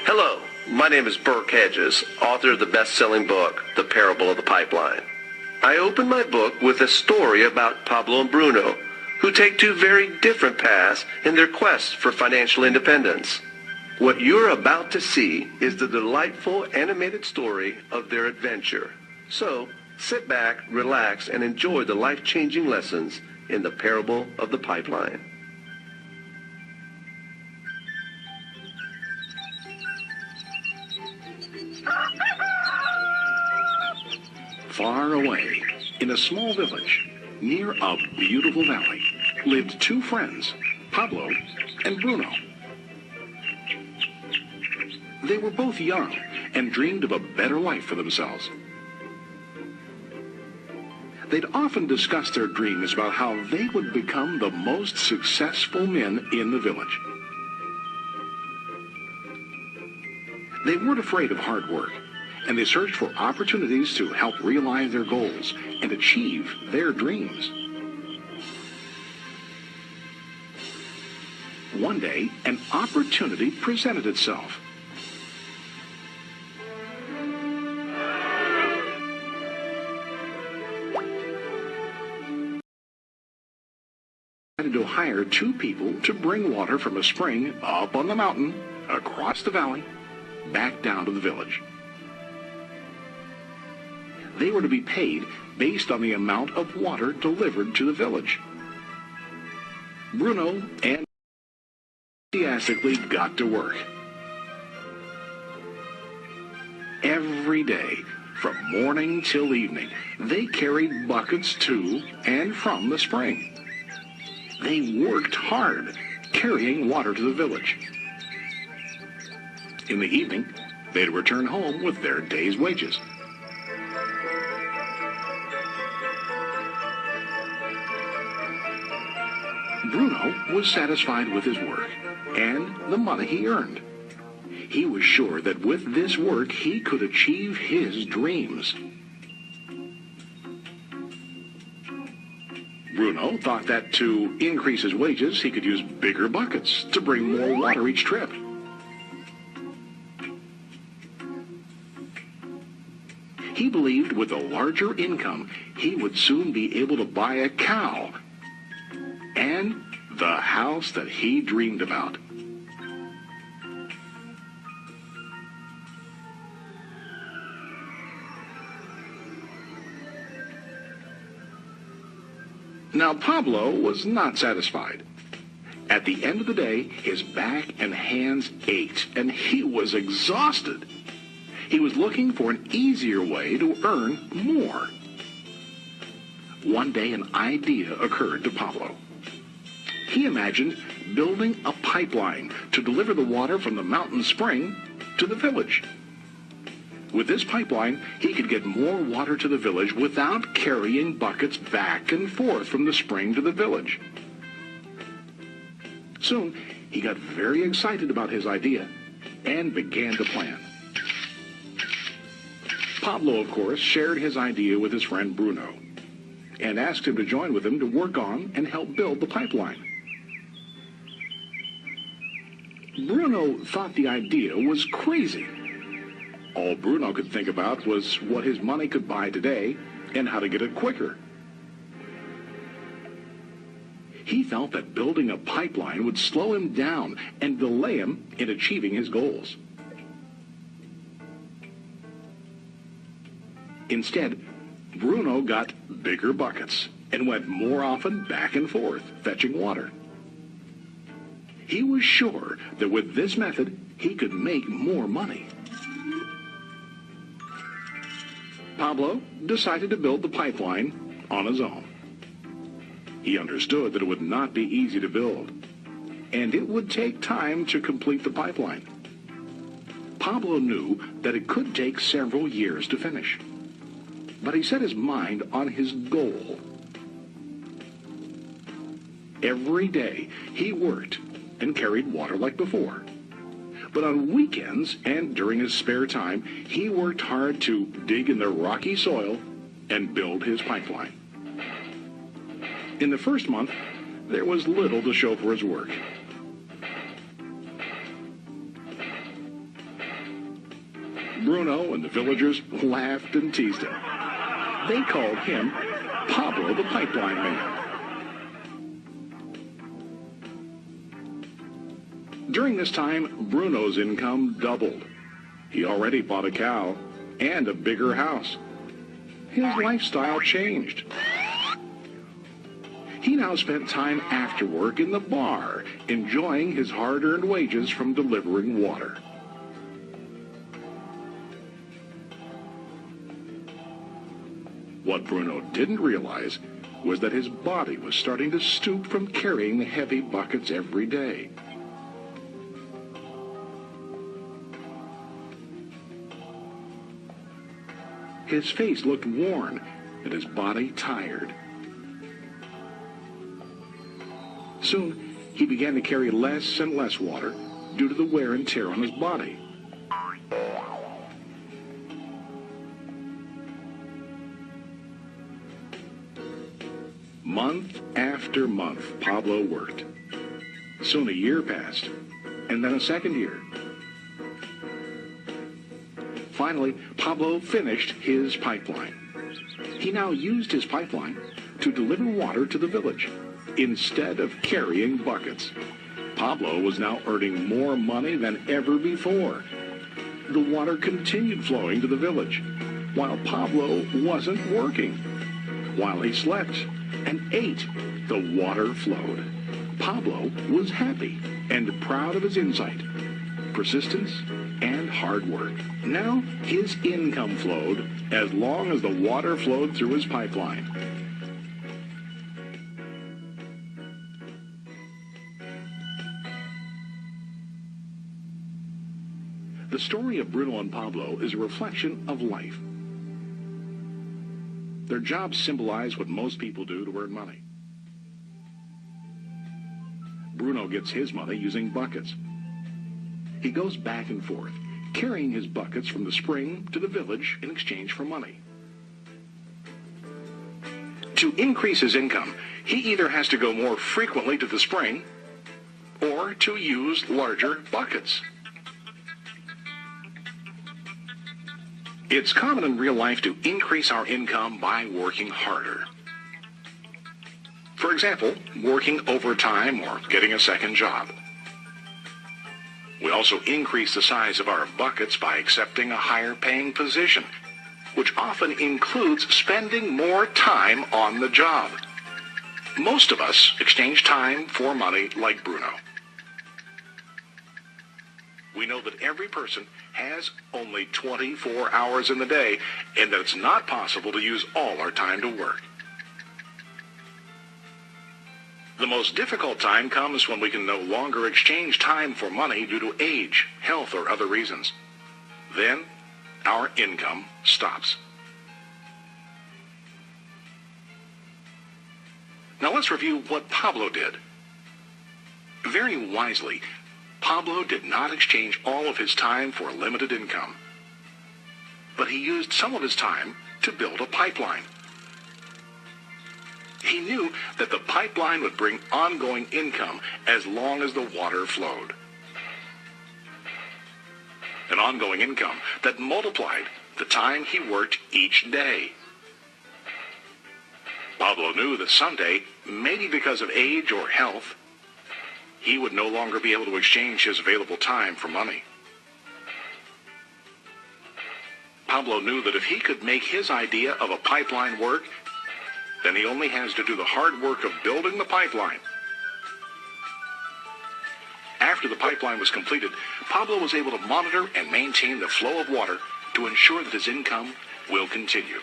Hello, my name is Burke Hedges, author of the best-selling book, The Parable of the Pipeline. I open my book with a story about Pablo and Bruno, who take two very different paths in their quest for financial independence. What you're about to see is the delightful animated story of their adventure. So, sit back, relax, and enjoy the life-changing lessons in The Parable of the Pipeline. Far away, in a small village, near a beautiful valley, lived two friends, Pablo and Bruno. They were both young and dreamed of a better life for themselves. They'd often discussed their dreams about how they would become the most successful men in the village. They weren't afraid of hard work, and they searched for opportunities to help realize their goals and achieve their dreams. One day, an opportunity presented itself. They decided to hire two people to bring water from a spring up on the mountain, across the valley, back down to the village. They were to be paid based on the amount of water delivered to the village. Bruno enthusiastically got to work. Every day, from morning till evening, they carried buckets to and from the spring. They worked hard, carrying water to the village. In the evening, they'd return home with their day's wages. Bruno was satisfied with his work and the money he earned. He was sure that with this work he could achieve his dreams. Bruno thought that to increase his wages, he could use bigger buckets to bring more water each trip. He believed with a larger income, he would soon be able to buy a cow and the house that he dreamed about. Now, Pablo was not satisfied. At the end of the day, his back and hands ached, and he was exhausted. He was looking for an easier way to earn more. One day, an idea occurred to Pablo. He imagined building a pipeline to deliver the water from the mountain spring to the village. With this pipeline, he could get more water to the village without carrying buckets back and forth from the spring to the village. Soon, he got very excited about his idea and began to plan. Pablo, of course, shared his idea with his friend Bruno and asked him to join with him to work on and help build the pipeline. Bruno thought the idea was crazy. All Bruno could think about was what his money could buy today and how to get it quicker. He felt that building a pipeline would slow him down and delay him in achieving his goals. Instead, Bruno got bigger buckets and went more often back and forth, fetching water. He was sure that with this method, he could make more money. Pablo decided to build the pipeline on his own. He understood that it would not be easy to build, and it would take time to complete the pipeline. Pablo knew that it could take several years to finish, but he set his mind on his goal. Every day he worked and carried water like before. But on weekends and during his spare time, he worked hard to dig in the rocky soil and build his pipeline. In the first month, there was little to show for his work. Bruno and the villagers laughed and teased him. They called him Pablo the Pipeline Man. During this time, Bruno's income doubled. He already bought a cow and a bigger house. His lifestyle changed. He now spent time after work in the bar, enjoying his hard-earned wages from delivering water. What Bruno didn't realize was that his body was starting to stoop from carrying the heavy buckets every day. His face looked worn and his body tired. Soon, he began to carry less and less water due to the wear and tear on his body. Month after month, Pablo worked. Soon a year passed, and then a second year. Finally, Pablo finished his pipeline. He now used his pipeline to deliver water to the village instead of carrying buckets. Pablo was now earning more money than ever before. The water continued flowing to the village, while Pablo wasn't working. While he slept and ate, the water flowed. Pablo was happy and proud of his insight, persistence, and hard work. Now his income flowed as long as the water flowed through his pipeline. The story of Bruno and Pablo is a reflection of life. Their jobs symbolize what most people do to earn money. Bruno gets his money using buckets. He goes back and forth, carrying his buckets from the spring to the village in exchange for money. To increase his income, he either has to go more frequently to the spring or to use larger buckets. It's common in real life to increase our income by working harder. For example, working overtime or getting a second job. We also increase the size of our buckets by accepting a higher paying position, which often includes spending more time on the job. Most of us exchange time for money like Bruno. We know that every person has only 24 hours in the day and that it's not possible to use all our time to work. The most difficult time comes when we can no longer exchange time for money due to age, health, or other reasons. Then, our income stops. Now let's review what Pablo did. Very wisely, Pablo did not exchange all of his time for limited income, but he used some of his time to build a pipeline. He knew that the pipeline would bring ongoing income as long as the water flowed. An ongoing income that multiplied the time he worked each day. Pablo knew that someday, maybe because of age or health, he would no longer be able to exchange his available time for money. Pablo knew that if he could make his idea of a pipeline work, then he only has to do the hard work of building the pipeline. After the pipeline was completed, Pablo was able to monitor and maintain the flow of water to ensure that his income will continue.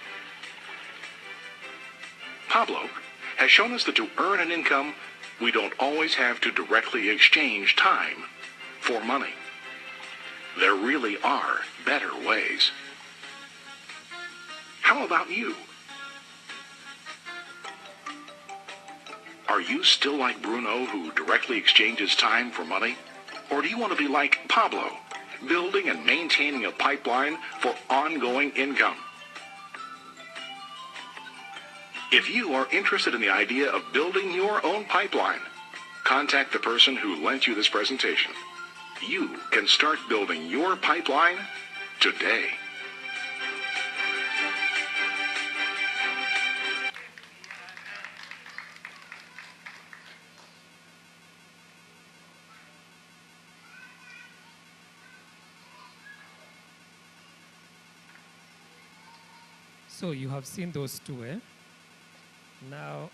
Pablo has shown us that to earn an income, we don't always have to directly exchange time for money. There really are better ways. How about you? Are you still like Bruno, who directly exchanges time for money? Or do you want to be like Pablo, building and maintaining a pipeline for ongoing income? If you are interested in the idea of building your own pipeline, contact the person who lent you this presentation. You can start building your pipeline today. So you have seen those two, eh? Now,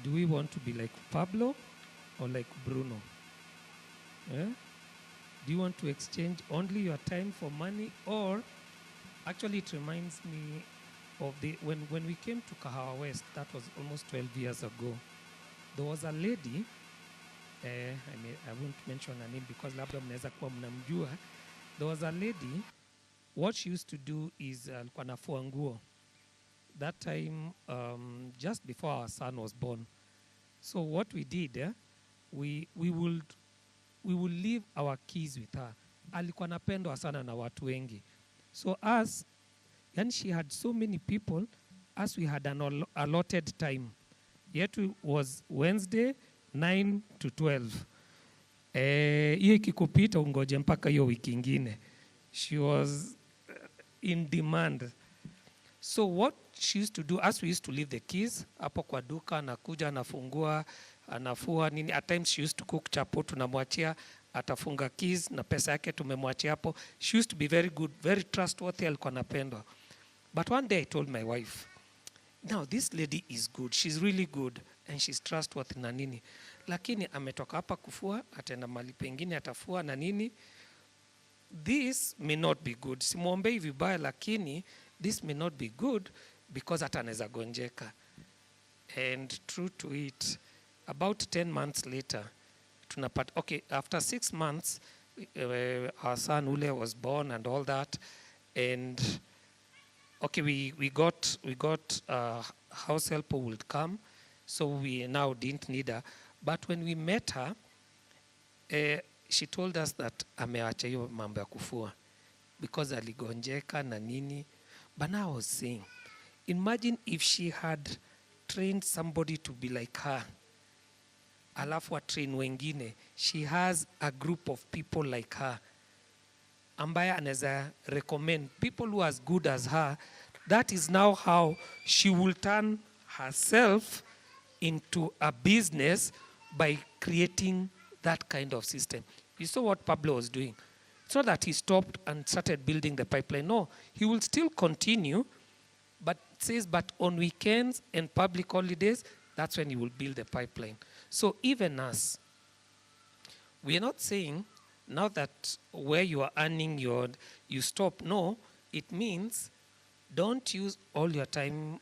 do we want to be like Pablo or like Bruno? Eh? Do you want to exchange only your time for money, or actually it reminds me of when we came to Kahawa West, that was almost 12 years ago. There was a lady, I won't mention her name because labda mnaweza kuwa mnamjua. There was a lady. What she used to do is alikuwa anafua nguo. That time, just before our son was born. So what we did, we would leave our keys with her. Alikuwa anapendwa sana na watu wengi. So as, and she had so many people, as we had an allotted time. Yet was Wednesday, 9 to 12. Hiyo ikikupita ungoje mpaka hiyo wiki ingine. She was in demand. So what she used to do, as we used to leave the keys, hapo kwa duka, anakuja, anafungua, anafua nini. At times she used to cook chapo, tunamwachia, atafunga keys, na pesa yake tumemwachia hapo. She used to be very good, very trustworthy, alikuwa anapendwa. But one day I told my wife, Now this lady is good, she's really good and she's trustworthy na nini, lakini ametoka hapa kufua, ataenda mali pengine atafua na nini. This may not be good. Simwombei vibaya, lakini this may not be good because hata anaweza gonjeka. And true to it, about 10 months later, okay, after 6 months, our son Ule was born and all that. And okay, we got house help who would come, so we now didn't need her. But when we met her, she told us that ameacha hiyo mambo ya kufua because aligonjeka na nini. But now I was saying, imagine if she had trained somebody to be like her, alafu train wengine. She has a group of people like her ambaye anaweza recommend people who are as good as her. That is now how she will turn herself into a business by creating that kind of system. You saw what Pablo was doing. It's not that he stopped and started building the pipeline. No, he will still continue, but it says, but on weekends and public holidays, that's when he will build the pipeline. So even us, we are not saying now that where you are earning you stop. No, it means don't use all your time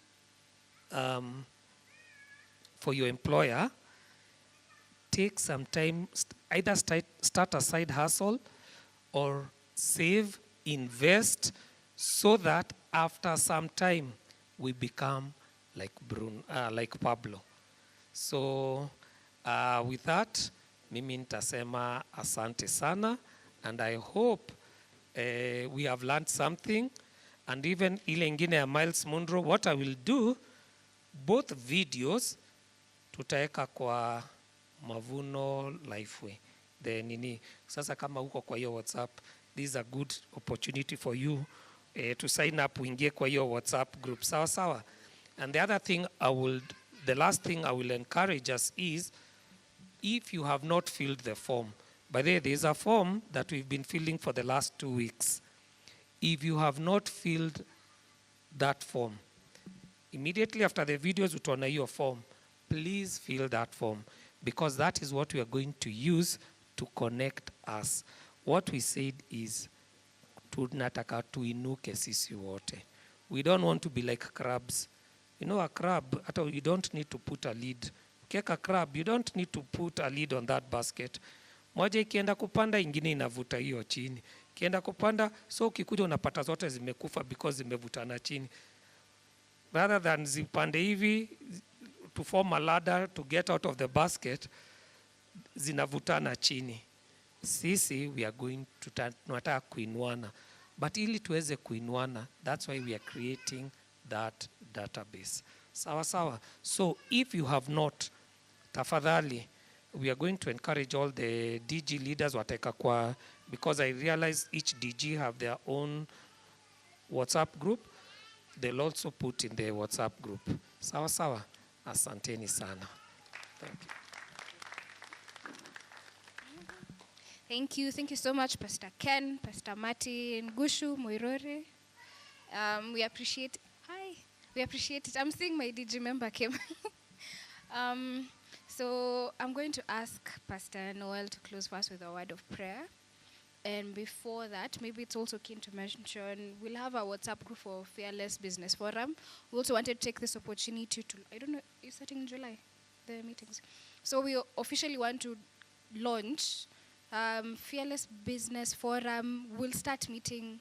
for your employer. Take some time, either start a side hustle or save, invest, so that after some time we become like like Pablo. So with that, mimi nitasema asante sana, and I hope we have learned something. And even ile ingine ya Miles Munro, what I will do, both videos tutaweka kwa Mavuno Lifeway. Nini, sasa kama uko kwa hiyo WhatsApp, this is a good opportunity for you to sign up, uingie kwa hiyo WhatsApp group. Sawa sawa. And the other thing the last thing I will encourage us is, if you have not filled the form, by the way, there is a form that we've been filling for the last 2 weeks. If you have not filled that form, immediately after the videos, utaona hiyo form. Please fill that form, because that is what we are going to use to connect us. What we said is, tunataka tuinuke sisi wote. We don't want to be like crabs. You know, a crab, you don't need to put a lid. Ukiweka crab, you don't need to put a lid on that basket. Moja ikienda kupanda, ingine inavuta hiyo chini. Ikienda kupanda, so ukikuja unapata zote zimekufa because zimevutana chini. Rather than zipande hivi to form a ladder to get out of the basket, zinavutana chini. Sisi, we are going to tunataka kuinuana. But ili tuweze kuinuana, that's why we are creating that database. Sawa sawa. So if you have not, tafadhali, we are going to encourage all the DG leaders wateka kwa, because I realize each DG have their own WhatsApp group. They'll also put in the WhatsApp group. Sawa sawa. Asanteni sana. Thank you. Thank you. Thank you so much, Pastor Ken, Pastor Martin, Gushu, Moirore. We appreciate. Hi. We appreciate it. I'm seeing my DG member came. So I'm going to ask Pastor Noel to close for us with a word of prayer. And before that, maybe it's also keen to mention, we'll have a WhatsApp group for Fearless Business Forum. We also wanted to take this opportunity to, I don't know, you're starting in July, the meetings. So we officially want to launch Fearless Business Forum. We'll start meeting,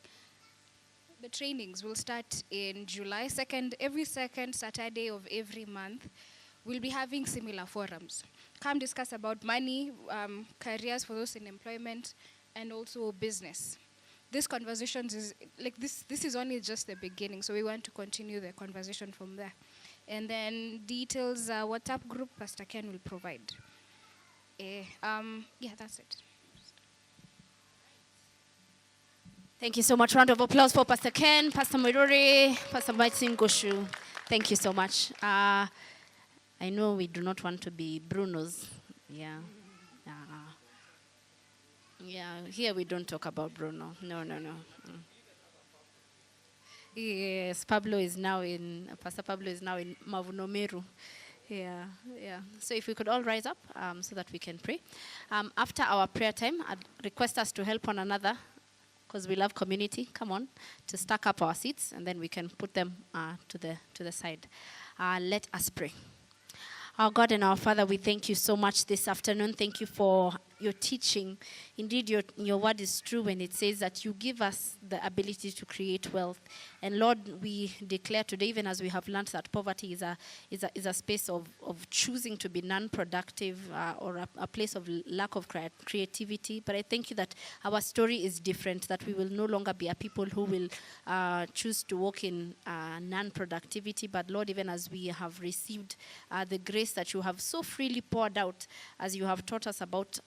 the trainings will start in July 2nd. Every second Saturday of every month, we'll be having similar forums. Come discuss about money, careers for those in employment, and also business. This conversation is like this is only just the beginning, so we want to continue the conversation from there. And then details, WhatsApp group, Pastor Ken will provide. Yeah, that's it. Thank you so much. Round of applause for Pastor Ken, Pastor Moirore, Pastor Martin Goshu. Thank you so much. I know we do not want to be Brunos. Yeah. Yeah, here we don't talk about Bruno. No. Yes, Pastor Pablo is now in Mavuno Meru. Yeah, yeah. So if we could all rise up so that we can pray. After our prayer time, I'd request us to help one another because we love community. Come on, to stack up our seats and then we can put them to the side. Let us pray. Our God and our Father, we thank you so much this afternoon. Thank you for your teaching. Indeed, your word is true when it says that you give us the ability to create wealth. And Lord, we declare today, even as we have learned that poverty is a space of choosing to be non-productive or a place of lack of creativity. But I thank you that our story is different, that we will no longer be a people who will choose to walk in non-productivity. But Lord, even as we have received the grace that you have so freely poured out, as you have taught us about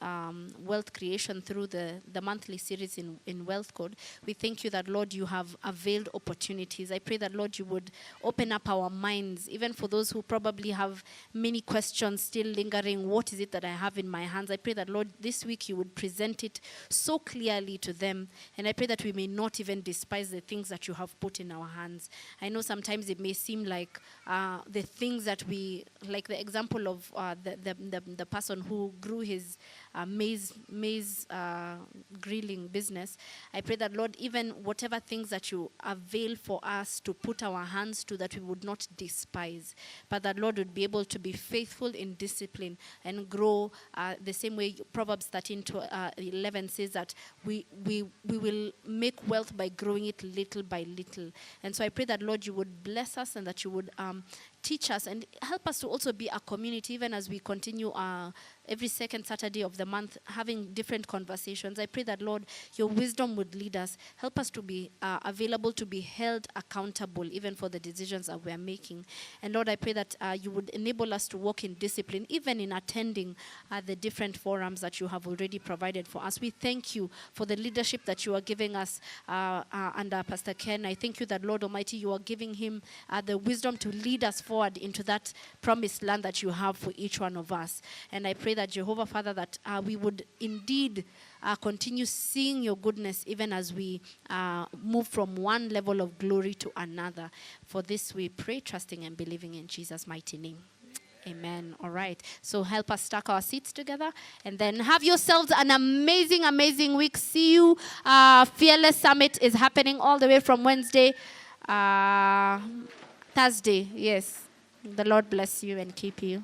wealth creation through the monthly series in Wealthcode, we thank you that, Lord, you have availed opportunities. I pray that, Lord, you would open up our minds, even for those who probably have many questions still lingering. What is it that I have in my hands? I pray that, Lord, this week you would present it so clearly to them. And I pray that we may not even despise the things that you have put in our hands. I know sometimes it may seem like the things that we, like the example of the person who grew his maize grilling business. I pray that, Lord, even whatever things that you avail for us to put our hands to, that we would not despise, but that, Lord, would be able to be faithful in discipline and grow the same way Proverbs 13:11 says that we will make wealth by growing it little by little. And so I pray that, Lord, you would bless us and that you would teach us and help us to also be a community, even as we continue every second Saturday of the month having different conversations. I pray that, Lord, your wisdom would lead us. Help us to be available to be held accountable even for the decisions that we are making. And Lord, I pray that you would enable us to walk in discipline, even in attending the different forums that you have already provided for us. We thank you for the leadership that you are giving us under Pastor Ken. I thank you that, Lord Almighty, you are giving him the wisdom to lead us forward into that promised land that you have for each one of us. And I pray that, Jehovah Father, that we would indeed continue seeing your goodness even as we move from one level of glory to another. For this we pray, trusting and believing in Jesus' mighty name. Amen. All right. So help us stack our seats together and then have yourselves an amazing, amazing week. See you. Fearless Summit is happening all the way from Wednesday, Thursday. Yes. The Lord bless you and keep you.